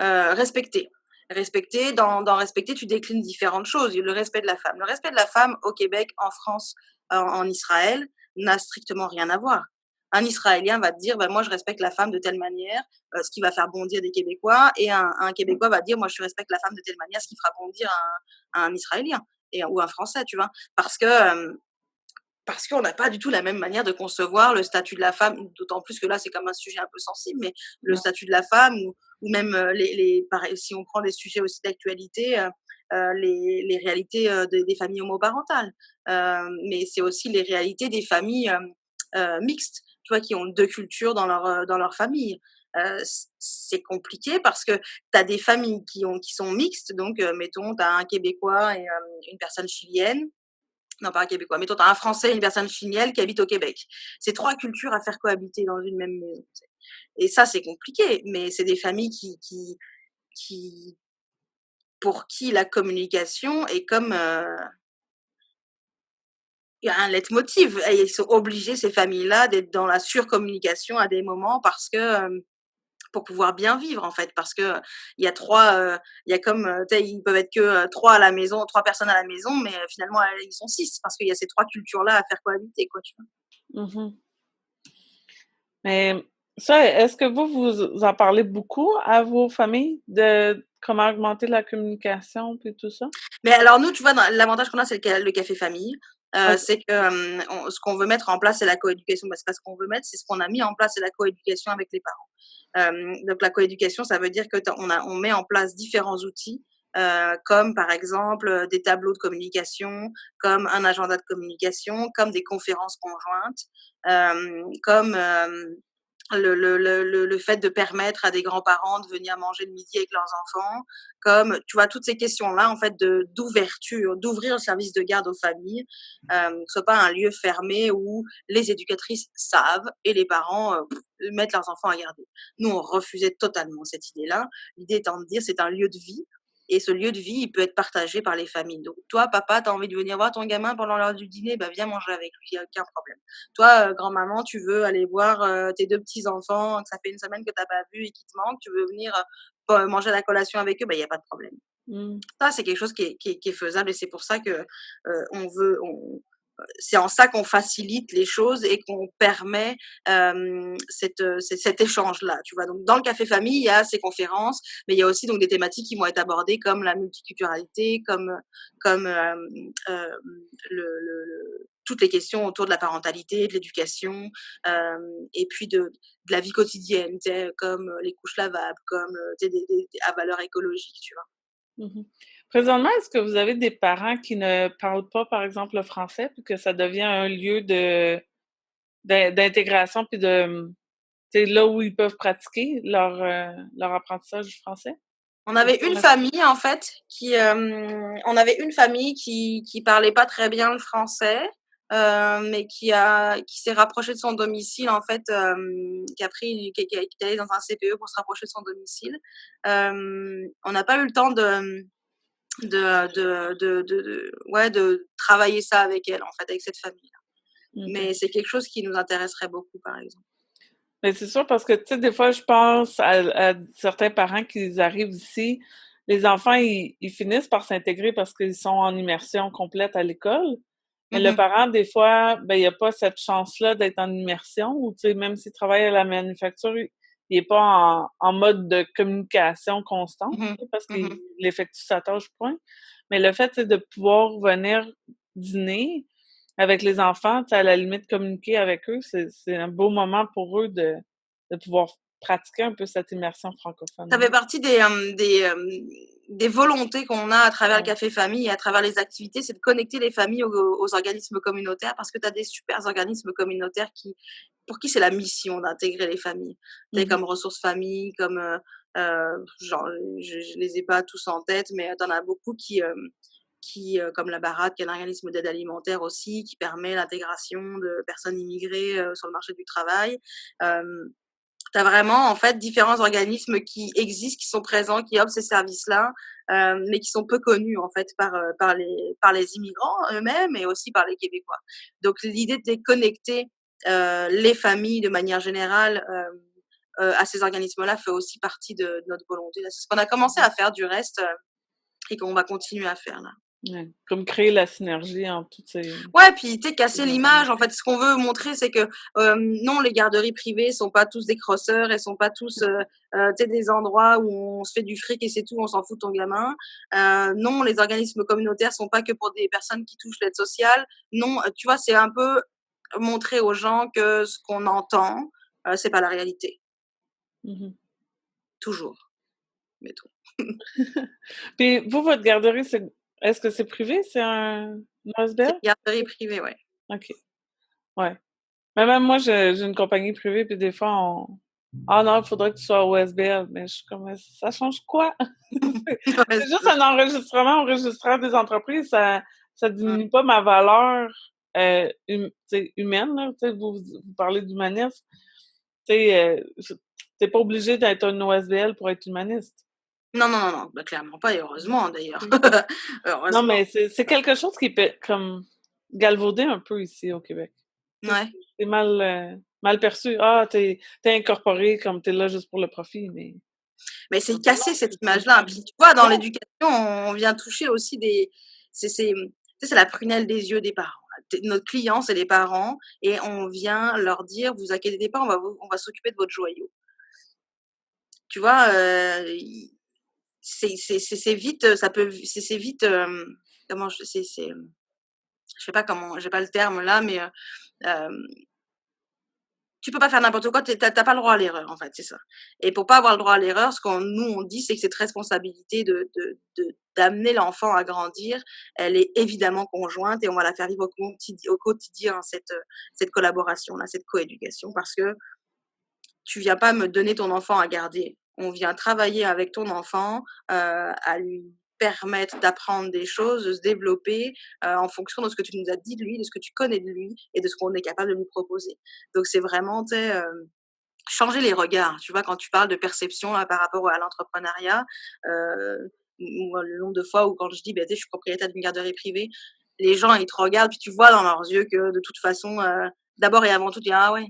Respecter. Respecter, dans respecter, tu déclines différentes choses. Le respect de la femme. Le respect de la femme au Québec, en France, en Israël, n'a strictement rien à voir. Un Israélien va te dire, ben, moi, je respecte la femme de telle manière, ce qui va faire bondir des Québécois, et un Québécois va dire, moi, je respecte la femme de telle manière, ce qui fera bondir un Israélien ou un Français, tu vois. Parce qu'on n'a pas du tout la même manière de concevoir le statut de la femme, d'autant plus que là, c'est comme un sujet un peu sensible, mais le Ouais. statut de la femme, ou même pareil, si on prend des sujets aussi d'actualité, les réalités des familles homoparentales. Mais c'est aussi les réalités des familles mixtes, tu vois, qui ont deux cultures dans leur famille. C'est compliqué parce que tu as des familles qui sont mixtes, donc mettons, tu as un Québécois et une personne chilienne, non, pas un Québécois, mettons, tu as un Français et une personne chilienne qui habite au Québec. C'est 3 cultures à faire cohabiter dans une même maison, tu sais. Et ça, c'est compliqué, mais c'est des familles qui pour qui la communication est comme, un leitmotiv, et ils sont obligés, ces familles-là, d'être dans la surcommunication à des moments parce que, pour pouvoir bien vivre, en fait. Parce que il y a 3, il y a comme, tu sais, ils peuvent être que, 3 à la maison, 3 personnes à la maison, mais finalement, ils sont 6 parce qu'il y a ces 3 cultures-là à faire cohabiter, quoi, tu vois? Mhm. Mais ça, est-ce que vous en parlez beaucoup à vos familles de comment augmenter la communication puis tout ça? Mais alors nous, tu vois, l'avantage qu'on a, c'est le café famille. OK. C'est que ce qu'on veut mettre en place, c'est la coéducation. Bah, c'est pas ce qu'on veut mettre, c'est ce qu'on a mis en place, c'est la coéducation avec les parents. Donc la coéducation, ça veut dire que on met en place différents outils, comme par exemple des tableaux de communication, comme un agenda de communication, comme des conférences conjointes, comme le fait de permettre à des grands-parents de venir manger le midi avec leurs enfants, comme, tu vois, toutes ces questions-là, en fait, d'ouverture, d'ouvrir le service de garde aux familles, que ce soit pas un lieu fermé où les éducatrices savent et les parents mettent leurs enfants à garder. Nous, on refusait totalement cette idée-là. L'idée étant de dire, c'est un lieu de vie. Et ce lieu de vie, il peut être partagé par les familles. Donc, toi, papa, tu as envie de venir voir ton gamin pendant l'heure du dîner, bah, viens manger avec lui, il n'y a aucun problème. Toi, grand-maman, tu veux aller voir tes deux petits-enfants que ça fait une semaine que tu n'as pas vu et qui te manquent, tu veux venir manger la collation avec eux, bah, il n'y a pas de problème. Mmh. Ça, c'est quelque chose qui est faisable, et c'est pour ça que on veut, c'est en ça qu'on facilite les choses et qu'on permet cet échange-là, tu vois. Donc, dans le café famille, il y a ces conférences, mais il y a aussi donc des thématiques qui vont être abordées comme la multiculturalité, comme toutes les questions autour de la parentalité, de l'éducation, et puis de la vie quotidienne, tu sais, comme les couches lavables, comme tu sais, à valeur écologique, tu vois. Mmh. Présentement, est-ce que vous avez des parents qui ne parlent pas, par exemple, le français, puis que ça devient un lieu d'intégration puis de, tu sais, là où ils peuvent pratiquer leur apprentissage du français? On Ou avait pour une l'instant? famille en fait on avait une famille qui parlait pas très bien le français, mais qui s'est rapprochée de son domicile en fait, qui a pris qui est allée dans un CPE pour se rapprocher de son domicile. On n'a pas eu le temps ouais, de travailler ça avec elle en fait, avec cette famille-là. OK. Mais c'est quelque chose qui nous intéresserait beaucoup, par exemple. Mais c'est sûr parce que, tu sais, des fois, je pense à certains parents qui arrivent ici, les enfants, ils finissent par s'intégrer parce qu'ils sont en immersion complète à l'école. Mais le Mhm, parent, des fois, ben, il a pas cette chance-là d'être en immersion ou, tu sais, même s'il travaille à la manufacture, il est pas en mode de communication constante, mhm, tu sais, parce qu'il mhm, effectue sa tâche, point. Mais le fait, c'est de pouvoir venir dîner avec les enfants, tu sais, à la limite, communiquer avec eux, c'est un beau moment pour eux de pouvoir pratiquer un peu cette immersion Ça fait francophone-là. partie des volontés qu'on a à travers le Ouais. café famille et à travers les activités, c'est de connecter les familles aux organismes communautaires parce que tu as des super organismes communautaires pour qui c'est la mission d'intégrer les familles. Tu sais, Mmh. comme Ressources Famille, comme, genre, je les ai pas tous en tête, mais tu en as beaucoup comme la Baratte, qui est un organisme d'aide alimentaire aussi, qui permet l'intégration de personnes immigrées sur le marché du travail. Euh, Tu as vraiment, en fait, différents organismes qui existent, qui sont présents, qui offrent ces services-là, mais qui sont peu connus, en fait, par les immigrants eux-mêmes et aussi par les Québécois. Donc, l'idée de connecter les familles de manière générale à ces organismes-là fait aussi partie de notre volonté. C'est ce qu'on a commencé Mmh. à faire du reste et qu'on va continuer à faire là. Ouais. Comme créer la synergie entre toutes Ouais, puis tu sais, ces casser l'image. En organismes. fait, ce qu'on veut montrer, c'est que non, les garderies privées sont pas tous des crosseurs, elles sont pas tous, tu sais, des endroits où on se fait du fric et c'est tout, on s'en fout de ton gamin. Non, les organismes communautaires sont pas que pour des personnes qui touchent l'aide sociale. Non, tu vois, c'est un peu montrer aux gens que ce qu'on entend, c'est pas la réalité, Mmh. toujours, mettons. Puis vous, votre garderie, est-ce que c'est privé? C'est une C'est OSBL? une garderie privée, ouais. OK, ouais. Mais même moi, j'ai une compagnie privée, puis des fois, «Ah non, il faudrait que tu sois OSBL», mais je suis comme: «Ça change quoi?» Ouais, C'est juste c'est ça. un enregistreur des entreprises, ça Mmh. diminue pas ma valeur, tu sais, humaine, là. Tu sais, vous parlez d'humanisme, tu sais, tu pas obligé d'être un OSBL pour être humaniste. Non, non, non, non, bah, clairement pas et heureusement d'ailleurs. OK. Non, Heureusement. mais c'est quelque chose qui peut comme galvaudé un peu ici au Québec. Tu sais, Ouais. c'est mal perçu. «Ah, t'es incorporé comme t'es là juste pour le profit», mais Mais c'est non, casser cette c'est une image-là. Puis tu vois, dans ouais. l'éducation, on vient toucher aussi tu sais, c'est la prunelle des yeux des parents. Notre client, c'est les parents et on vient leur dire: «Vous inquiétez pas, on va s'occuper de votre joyau». Tu vois, i c'est vite, ça peut c'est vite, comment je sais pas comment, j'ai pas le terme là, mais hem tu peux pas faire n'importe quoi, tu as pas le droit à l'erreur, en fait, c'est ça. Et pour pas avoir le droit à l'erreur, ce qu'on nous, on dit, c'est que cette responsabilité d'amener l'enfant à grandir, elle est évidemment conjointe et on va la faire vivre au quotidien, cette collaboration-là, cette coéducation, parce que tu viens pas me donner ton enfant à garder. On vient travailler avec ton enfant, à lui permettre d'apprendre des choses, de se développer, en fonction de ce que tu nous as dit de lui, de ce que tu connais de lui et de ce qu'on est capable de lui proposer. Donc c'est vraiment, tu sais, changer les regards. Tu vois, quand tu parles de perception là, par rapport à l'entrepreneuriat, moi, le nombre de fois où quand je dis: «Beh, tu sais, je suis propriétaire d'une garderie privée», les gens, ils te regardent, puis tu vois dans leurs yeux que de toute façon, d'abord et avant tout, tu dis: «Ah ouais».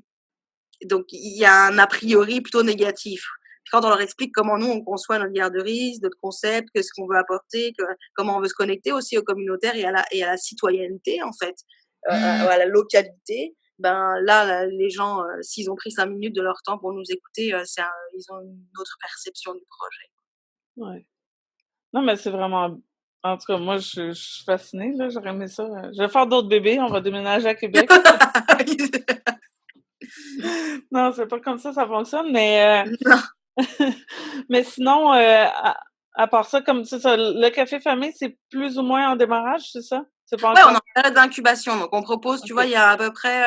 Donc il y a un a priori plutôt négatif. Puis quand on leur explique comment nous on conçoit notre garderie, notre concept, qu'est-ce qu'on veut apporter, comment on veut se connecter aussi au communautaire et à la citoyenneté en fait, à la localité, ben là, les gens, s'ils ont pris 5 minutes de leur temps pour nous écouter, ils ont une autre perception du projet. Ouais. Non, mais c'est vraiment en tout cas, moi, je suis fascinée, là, j'aurais aimé ça, je vais faire d'autres bébés, on va déménager à Québec. Non, c'est pas comme ça fonctionne, mais Non. mais sinon, à part ça, comme c'est ça, le café famille, c'est plus ou moins en démarrage, c'est ça? C'est pas Ouais, on est encore en période d'incubation, donc on propose, tu vois, OK. il y a à peu près,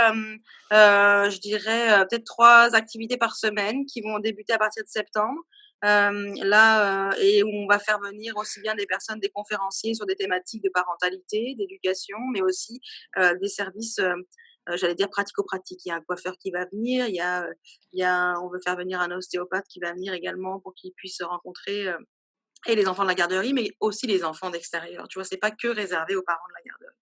je dirais, peut-être 3 activités par semaine qui vont débuter à partir de septembre. Là, et où on va faire venir aussi bien des personnes, des conférenciers sur des thématiques de parentalité, d'éducation, mais aussi, des services, j'allais dire pratico-pratiques. Il y a un coiffeur qui va venir, on veut faire venir un ostéopathe qui va venir également pour qu'il puisse rencontrer, et les enfants de la garderie, mais aussi les enfants d'extérieur. Tu vois, c'est pas que réservé aux parents de la garderie.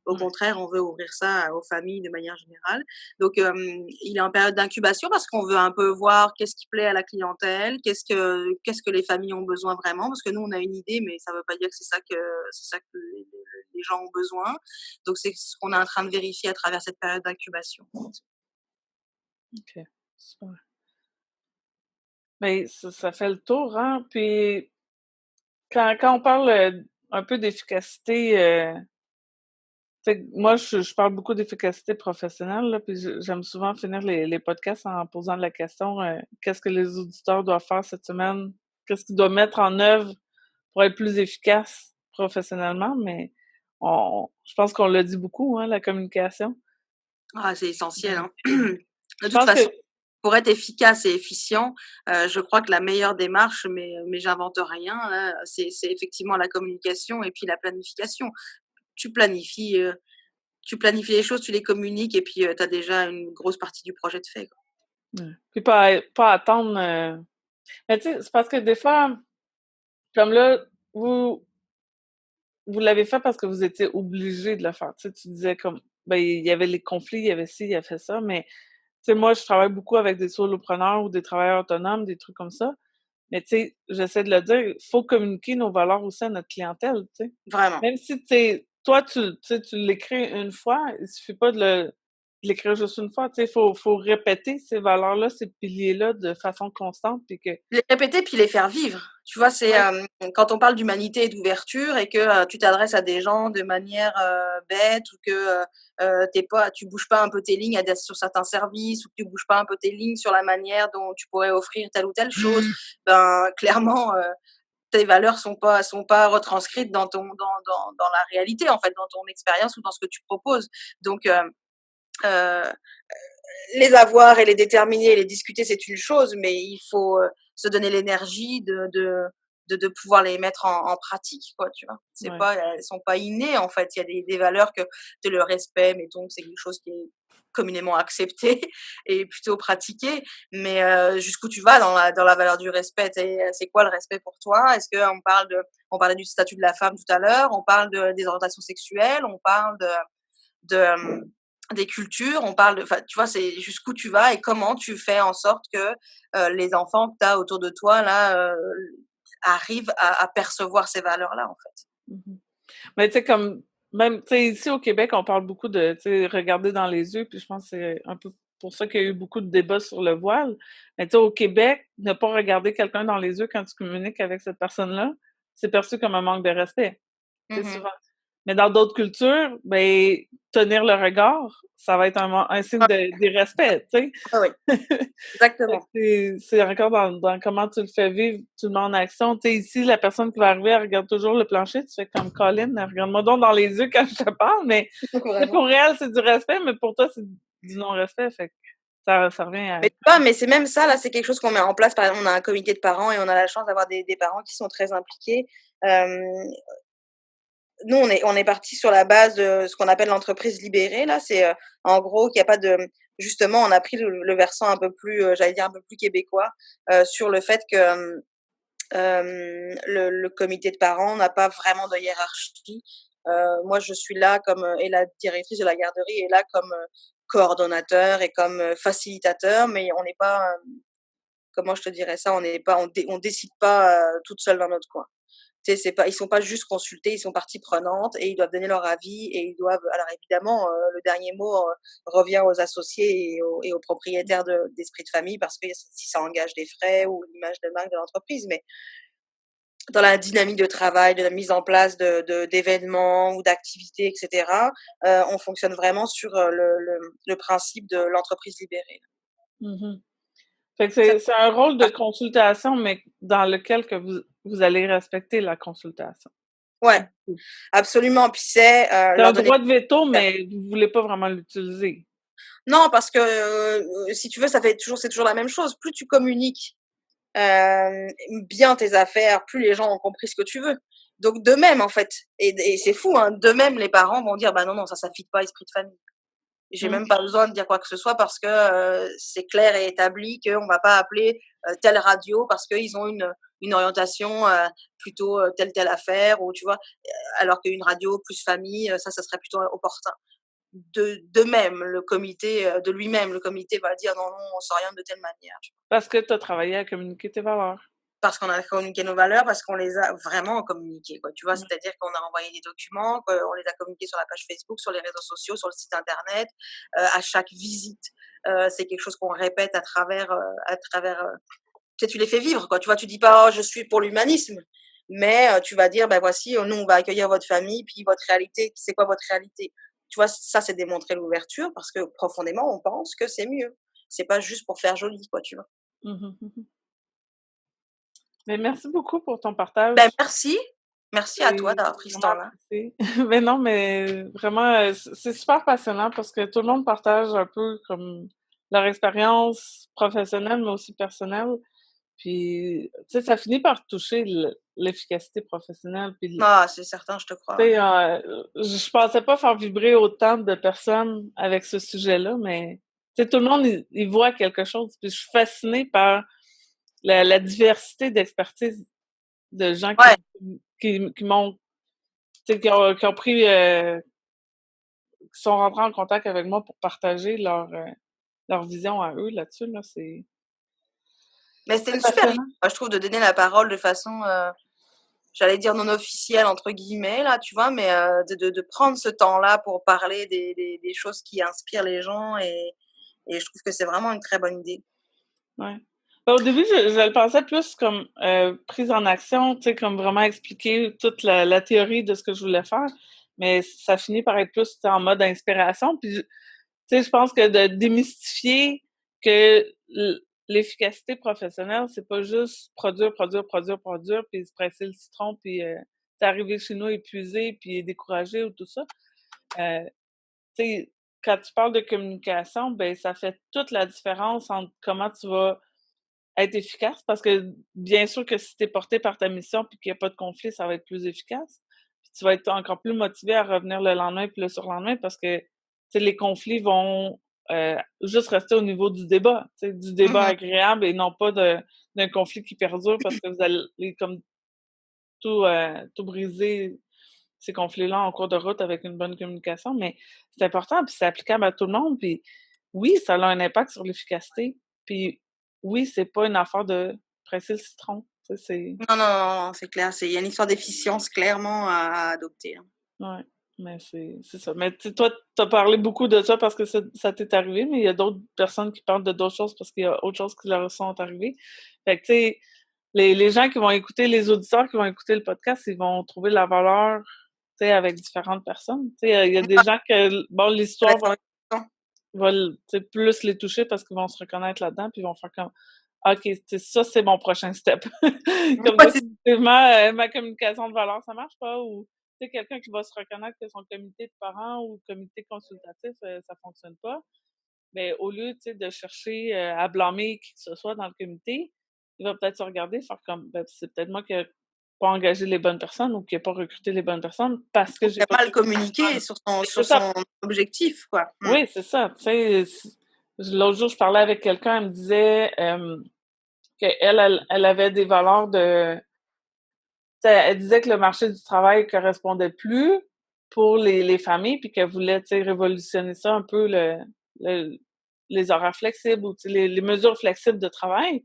Au Ouais. contraire, on veut ouvrir ça aux familles de manière générale. Donc, il est en période d'incubation parce qu'on veut un peu voir qu'est-ce qui plaît à la clientèle, qu'est-ce que les familles ont besoin vraiment. Parce que nous, on a une idée, mais ça ne veut pas dire que c'est ça que les gens ont besoin. Donc, c'est ce qu'on est en train de vérifier à travers cette période d'incubation. OK, super. Mais ça fait le tour, hein? Puis quand on parle, un peu d'efficacité, tu sais, moi, je parle beaucoup d'efficacité professionnelle, là, puis j'aime souvent finir les podcasts en posant la question, qu'est-ce que les auditeurs doivent faire cette semaine? Qu'est-ce qu'ils doivent mettre en œuvre pour être plus efficaces professionnellement? Mais je pense qu'on l'a dit beaucoup, hein, la communication. Ah, c'est essentiel, Mmh. hein. De Je toute pense que façon, pour être efficace et efficient, je crois que la meilleure démarche, mais j'invente rien, là, c'est effectivement la communication et puis la planification. Tu planifies, heu, tu planifies les choses, tu les communiques et puis, tu as déjà une grosse partie du projet de fait, quoi. ouais. Puis pas attendre, mais tu sais, c'est parce que des fois, comme là, vous vous l'avez fait parce que vous étiez obligés de le faire. Tu sais, tu disais comme, ben, il y avait les conflits, il y avait ci, il y avait ça, mais tu sais, moi, je travaille beaucoup avec des solopreneurs ou des travailleurs autonomes, des trucs comme ça. Mais tu sais, j'essaie de le dire, il faut communiquer nos valeurs aussi à notre clientèle, tu sais. Vraiment. Même si, tu sais, toi, tu sais, tu l'écris une fois, il suffit pas de l'écrire juste une fois, tu sais, faut répéter ces valeurs-là, ces piliers-là de façon constante, puis que Les répéter puis les faire vivre. Tu vois, c'est, ouais, quand on parle d'humanité et d'ouverture et que, tu t'adresses à des gens de manière, bête ou que, tu bouges pas un peu tes lignes à sur certains services ou que tu bouges pas un peu tes lignes sur la manière dont tu pourrais offrir telle ou telle chose, ben, clairement, tes valeurs sont pas retranscrites dans la réalité, en fait, dans ton expérience ou dans ce que tu proposes. Donc, heu les avoir et les déterminer et les discuter, c'est une chose, mais il faut, se donner l'énergie de pouvoir les mettre en pratique, quoi, tu vois? C'est ouais, pas elles sont pas innées, en fait. Il y a des valeurs que le respect, mettons, c'est quelque chose qui est communément accepté et plutôt pratiqué, mais jusqu'où tu vas dans la valeur du respect? C'est quoi le respect pour toi? Est-ce qu'on parle de on parlait du statut de la femme tout à l'heure, on parle des orientations sexuelles, on parle des cultures, on parle de enfin, tu vois, c'est jusqu'où tu vas et comment tu fais en sorte que, les enfants que tu as autour de toi là, arrivent à percevoir ces valeurs-là, en fait. mmh. Mais tu sais, comme même, tu sais, ici au Québec, on parle beaucoup de, tu sais, regarder dans les yeux, puis je pense que c'est un peu pour ça qu'il y a eu beaucoup de débats sur le voile. Mais tu sais, au Québec, ne pas regarder quelqu'un dans les yeux quand tu communiques avec cette personne-là, c'est perçu comme un manque de respect, tu sais, Mmh. souvent. Mais dans d'autres cultures, ben, tenir le regard, ça va être un signe Ouais, d'irrespect, tu sais? ouais, oui, Fait que exactement. c'est encore dans comment tu le fais vivre, tu le mets en action. Tu sais, ici, la personne qui va arriver, elle regarde toujours le plancher, tu fais comme Colin, regarde-moi donc dans les yeux quand je te parle, mais c'est Vraiment. pour elle, c'est du respect, mais pour toi, c'est du non-respect. Fait que ça revient à Mais tu vois, mais c'est même ça, là, c'est quelque chose qu'on met en place. Par exemple, on a un comité de parents et on a la chance d'avoir des parents qui sont très impliqués. Hem, Nous, on est partis sur la base de ce qu'on appelle l'entreprise libérée, là. C'est, en gros, qu'il y a pas de justement, on a pris le versant un peu plus, j'allais dire un peu plus québécois, sur le fait que, le comité de parents n'a pas vraiment de hiérarchie. Moi, je suis là comme, et la directrice de la garderie est là comme, coordonnateur et comme, facilitateur, mais on n'est pas, comment je te dirais ça? On n'est pas on décide pas, toute seule dans notre coin. Tu sais, c'est pas ils sont pas juste consultés, ils sont partie prenante et ils doivent donner leur avis et ils doivent alors évidemment, le dernier mot, revient aux associés et aux propriétaires d'esprit de famille parce que si ça engage des frais ou l'image de marque de l'entreprise, mais dans la dynamique de travail, de la mise en place d'événements ou d'activités et cetera, on fonctionne vraiment sur, le principe de l'entreprise libérée. mmh. Fait que Ça c'est un rôle de consultation, mais dans lequel que vous allez respecter la consultation. ouais, absolument, puis c'est, C'est un leur donner droit de veto, mais vous voulez pas vraiment l'utiliser. non parce que, si tu veux, c'est toujours la même chose. Plus tu communiques, bien tes affaires, plus les gens ont compris ce que tu veux. Donc de même, en fait et c'est fou, hein, de même les parents vont dire: «Bah non, non, ça fit pas esprit de famille». J'ai Mmh. même pas besoin de dire quoi que ce soit parce que, c'est clair et établi qu'on va pas appeler, telle radio parce qu'ils ont une orientation plutôt telle affaire, ou tu vois, alors qu'une radio plus famille, ça serait plutôt opportun. De même, de lui-même, le comité va dire non, non, on s'oriente de telle manière. Parce que tu as travaillé à communiquer tes valeurs. Parce qu'on a communiqué nos valeurs, parce qu'on les a vraiment communiquées, quoi. Tu vois, c'est-à-dire qu'on a envoyé des documents, qu'on les a communiqués sur la page Facebook, sur les réseaux sociaux, sur le site internet, à chaque visite. C'est quelque chose qu'on répète tu sais, tu les fais vivre, quoi. Tu vois, tu dis pas, oh, je suis pour l'humanisme, mais tu vas dire, ben voici, nous, on va accueillir votre famille, puis votre réalité, c'est quoi votre réalité? Tu vois, ça, c'est démontrer l'ouverture, parce que profondément, on pense que c'est mieux. C'est pas juste pour faire joli, quoi, tu vois. Mais merci beaucoup pour ton partage. Ben, merci. Merci à toi J'ai d'avoir pris ce vraiment temps-là. apprécié. Mais non, mais vraiment, c'est super passionnant parce que tout le monde partage un peu comme leur expérience professionnelle, mais aussi personnelle. Puis, tu sais, ça finit par toucher l'efficacité professionnelle. Puis, Ah, c'est certain, je te tu crois. sais, je pensais pas faire vibrer autant de personnes avec ce sujet-là, mais tu sais, tout le monde, il voit quelque chose. Puis, je suis fascinée par la diversité d'expertise de gens Ouais, qui m'ont, tu sais, qui ont pris, qui sont rentrés en contact avec moi pour partager leur vision à eux là-dessus, là, mais c'était c'est une super idée, passionnant. moi, je trouve, de donner la parole de façon, j'allais dire non officielle entre guillemets là, tu vois? Mais, de prendre ce temps-là pour parler des choses qui inspirent les gens, et je trouve que c'est vraiment une très bonne idée. Ouais. Bah, au début, je le pensais plus comme, prise en action, tu sais, comme vraiment expliquer toute la théorie de ce que je voulais faire, mais ça finit par être plus, tu sais, en mode inspiration. Puis, tu sais, je pense que de démystifier que l'efficacité professionnelle, c'est pas juste produire, produire, produire, produire, puis se presser le citron, puis arriver chez nous épuisé, puis découragé ou tout ça. Tu sais, quand tu parles de communication, ben ça fait toute la différence entre comment tu vas être efficace, parce que bien sûr que si tu es porté par ta mission puis qu'il y a pas de conflit, ça va être plus efficace. Puis tu vas être encore plus motivé à revenir le lendemain puis le surlendemain parce que, tu sais, les conflits vont, juste rester au niveau du débat, tu sais, du débat Mmh. agréable et non pas d'un conflit qui perdure parce que vous allez comme tout briser ces conflits-là en cours de route avec une bonne communication, mais c'est important, puis c'est applicable à tout le monde, puis oui, ça a un impact sur l'efficacité, puis oui, c'est pas une affaire de presser le citron, tu sais, c'est Non, non, non, non, c'est clair, il y a une histoire d'efficience clairement à adopter, hein. ouais, mais c'est ça. Mais tu sais, toi, tu as parlé beaucoup de ça parce que ça t'est arrivé, mais il y a d'autres personnes qui parlent de d'autres choses parce qu'il y a autre chose qui leur sont arrivées. Fait que, tu sais, les gens qui vont écouter, les auditeurs qui vont écouter le podcast, ils vont trouver la valeur, tu sais, avec différentes personnes. Tu sais, il y a des gens que, bon, Ça va l'histoire être enrichissant. va tu sais, plus les toucher parce qu'ils vont se reconnaître là-dedans, puis ils vont faire comme OK, tu ça, c'est mon prochain step. Comme Ouais, c'est définitivement, ma communication de valeur, ça marche pas, ou tu sais, quelqu'un qui va se reconnaître que son comité de parents ou comité consultatif, ça fonctionne pas. Mais au lieu, tu sais, de chercher, à blâmer qui que ce soit dans le comité, il va peut-être se regarder, faire comme, ben, c'est peut-être moi qui ai pas engagé les bonnes personnes ou qui ai pas recruté les bonnes personnes parce que ou j'ai qui a pas mal communiqué communiqué mais sur c'est ça. son objectif, quoi. Mmh. Oui, c'est ça. Tu sais, l'autre jour, je parlais avec quelqu'un, elle me disait, qu'elle avait des valeurs de, tu sais, elle disait que le marché du travail correspondait plus pour les familles, puis qu'elle voulait, tu sais, révolutionner ça un peu le les horaires flexibles ou, tu sais, les mesures flexibles de travail.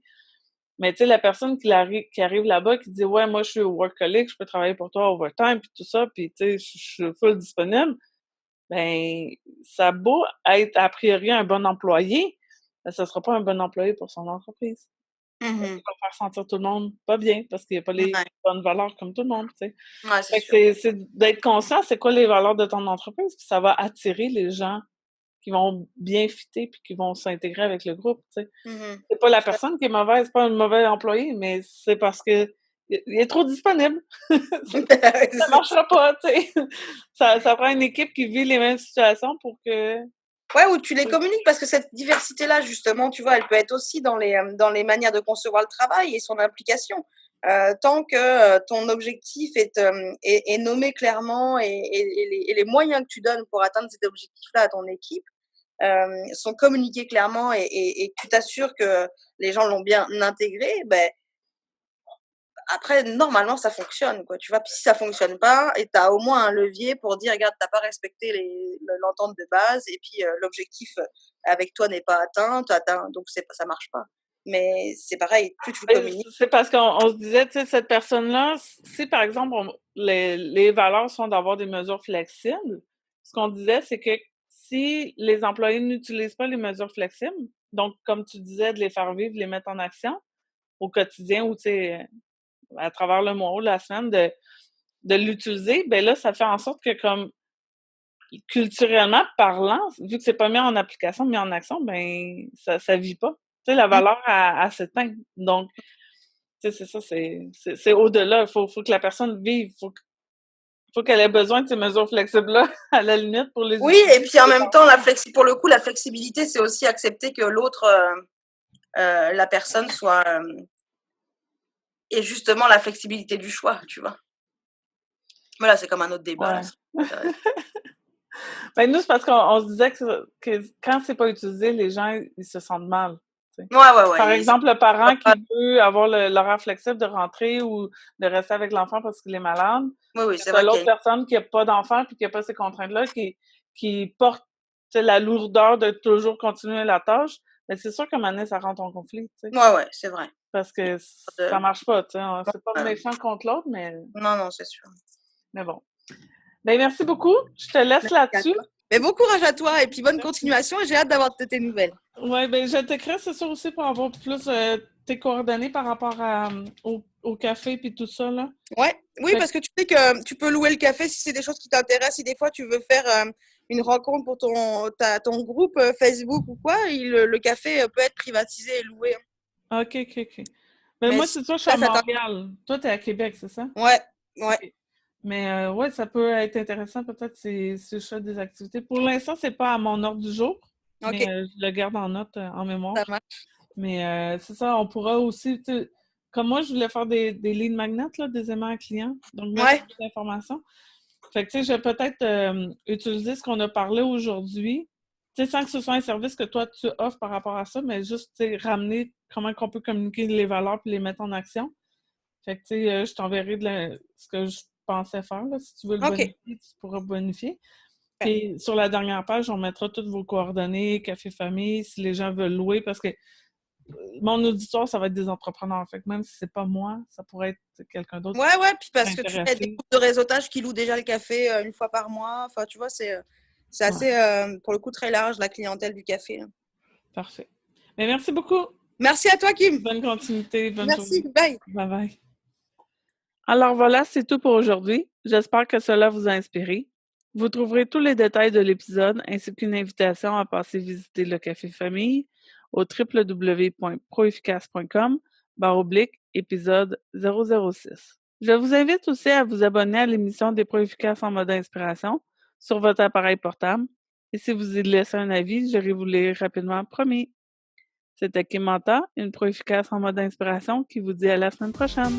Mais, tu sais, la personne qui arrive là-bas, qui dit: «Ouais, moi, je suis workaholic, je peux travailler pour toi overtime puis tout ça, puis, tu sais, je suis full disponible». Ben, ça a beau être a priori un bon employé, ben, ça sera pas un bon employé pour son entreprise. Mmh. Il va faire sentir tout le monde pas bien parce qu'il y a pas les Ouais, bonnes valeurs comme tout le monde, tu sais. ouais, c'est Fait que sûr. c'est d'être conscient, c'est quoi les valeurs de ton entreprise, puis ça va attirer les gens qui vont bien fitter puis qui vont s'intégrer avec le groupe, tu sais. Mmh. C'est pas la Tout à personne qui est mauvaise, c'est pas un mauvais employé, mais c'est parce que il est trop disponible. Ça ça fait. marchera pas, tu sais. Ça prend une équipe qui vit les mêmes situations pour que Ouais, ou tu les communiques, parce que cette diversité-là, justement, tu vois, elle peut être aussi dans les manières de concevoir le travail et son implication. Tant que, ton objectif est nommé clairement, et les moyens que tu donnes pour atteindre cet objectif-là à ton équipe, sont communiqués clairement, et que tu t'assures que les gens l'ont bien intégré, beh, après, normalement, ça fonctionne, quoi, tu vois? Puis si ça fonctionne pas et tu as au moins un levier pour dire: «Regarde, tu as pas respecté l'entente de base et puis, l'objectif, avec toi n'est pas atteint, tu atteint donc ça marche pas». Mais c'est pareil, plus tu le communiques. C'est parce qu'on se disait, tu sais, cette personne-là, si par exemple, les valeurs sont d'avoir des mesures flexibles, ce qu'on disait, c'est que si les employés n'utilisent pas les mesures flexibles, donc comme tu disais, de les faire vivre, les mettre en action au quotidien ou, tu sais, à travers le mois ou la semaine, de l'utiliser, ben là, ça fait en sorte que comme culturellement parlant, vu que c'est pas mis en application, mis en action, ben ça vit pas. Tu sais, la Mmh. valeur, elle s'éteint. Donc, tu sais, c'est ça, c'est au-delà. Faut que la personne vive. Faut qu'elle ait besoin de ces mesures flexibles-là, à la limite, pour les Oui utiliser. et puis en même temps, pour le coup, la flexibilité, c'est aussi accepter que l'autre, la personne soit, ait justement la flexibilité du choix, tu vois? Mais là, c'est comme un autre débat, là, Ouais. ça m'intéresse. Ben, nous, c'est parce qu'on se disait que quand c'est pas utilisé, les gens, ils se sentent mal, tu sais. Ouais, ouais, Par ouais, exemple, le parent qui veut avoir l'horaire flexible de rentrer ou de rester avec l'enfant parce qu'il est malade. oui, oui, c'est T'as vrai qu'il y l'autre a personne qui a pas d'enfant puis qui a pas ces contraintes-là, qui porte, tu sais, la lourdeur de toujours continuer la tâche. Mais c'est sûr qu'à un moment donné, ça rentre en conflit, tu sais. ouais, ouais, c'est vrai. Parce Il y que a pas ça de marche pas, tu sais. C'est pas voilà. méchant contre l'autre, Non, non, c'est sûr. mais bon. Ben, merci beaucoup. Je te laisse Merci à là-dessus. toi. Mais bon courage à toi et puis bonne continuation. J'ai hâte d'avoir de tes nouvelles. Ouais, ben, je t'écris, c'est sûr aussi pour avoir plus tes coordonnées par rapport au café puis tout ça, là. Ouais, oui, Fait parce que tu sais que tu peux louer le café si c'est des choses qui t'intéressent. Si des fois tu veux faire une rencontre pour ton groupe Facebook ou quoi, le café peut être privatisé et loué. OK, OK, OK. Ben, Mais moi, si c'est ça, je suis là, à Montréal. Toi, t'es à Québec, c'est ça? Ouais, ouais, OK. Mais ouais, ça peut être intéressant peut-être ce choix des activités. Pour l'instant, c'est pas à mon ordre du jour, ok, mais je le garde en note, en ça mémoire. marche. Mais c'est ça, on pourra aussi, tu sais, comme moi, je voulais faire des lead magnets, là, des aimants à clients, donc mettre Ouais, plus d'informations. Fait que, tu sais, je vais peut-être utiliser ce qu'on a parlé aujourd'hui, tu sais, sans que ce soit un service que toi, tu offres par rapport à ça, mais juste, tu sais, ramener comment on peut communiquer les valeurs puis les mettre en action. Fait que, tu sais, je t'enverrai ce que je pensais faire, là. Si tu veux le ok. bonifier, tu pourras bonifier. Ouais. Puis, sur la dernière page, on mettra toutes vos coordonnées, café famille, si les gens veulent louer, parce que mon auditoire, ça va être des entrepreneurs. Fait que même si c'est pas moi, ça pourrait être quelqu'un d'autre Ouais, ouais, puis qui parce serait que tu as des intéressé. groupes de réseautage qui louent déjà le café une fois par mois. Enfin, tu vois, c'est Ouais, assez, pour le coup, très large, la clientèle du café, là. parfait. Mais merci beaucoup. Merci à toi, Kim. Bonne continuité, bonne Merci, journée. bye. Bye bye. Alors voilà, c'est tout pour aujourd'hui. J'espère que cela vous a inspiré. Vous trouverez tous les détails de l'épisode ainsi qu'une invitation à passer visiter le Café Famille au www.proefficace.com/épisode 006. Je vous invite aussi à vous abonner à l'émission des Pro Efficaces en mode inspiration sur votre appareil portable. Et si vous y laissez un avis, j'irai vous lire rapidement, promis. C'était Kim Manta, une Pro Efficace en mode inspiration qui vous dit à la semaine prochaine.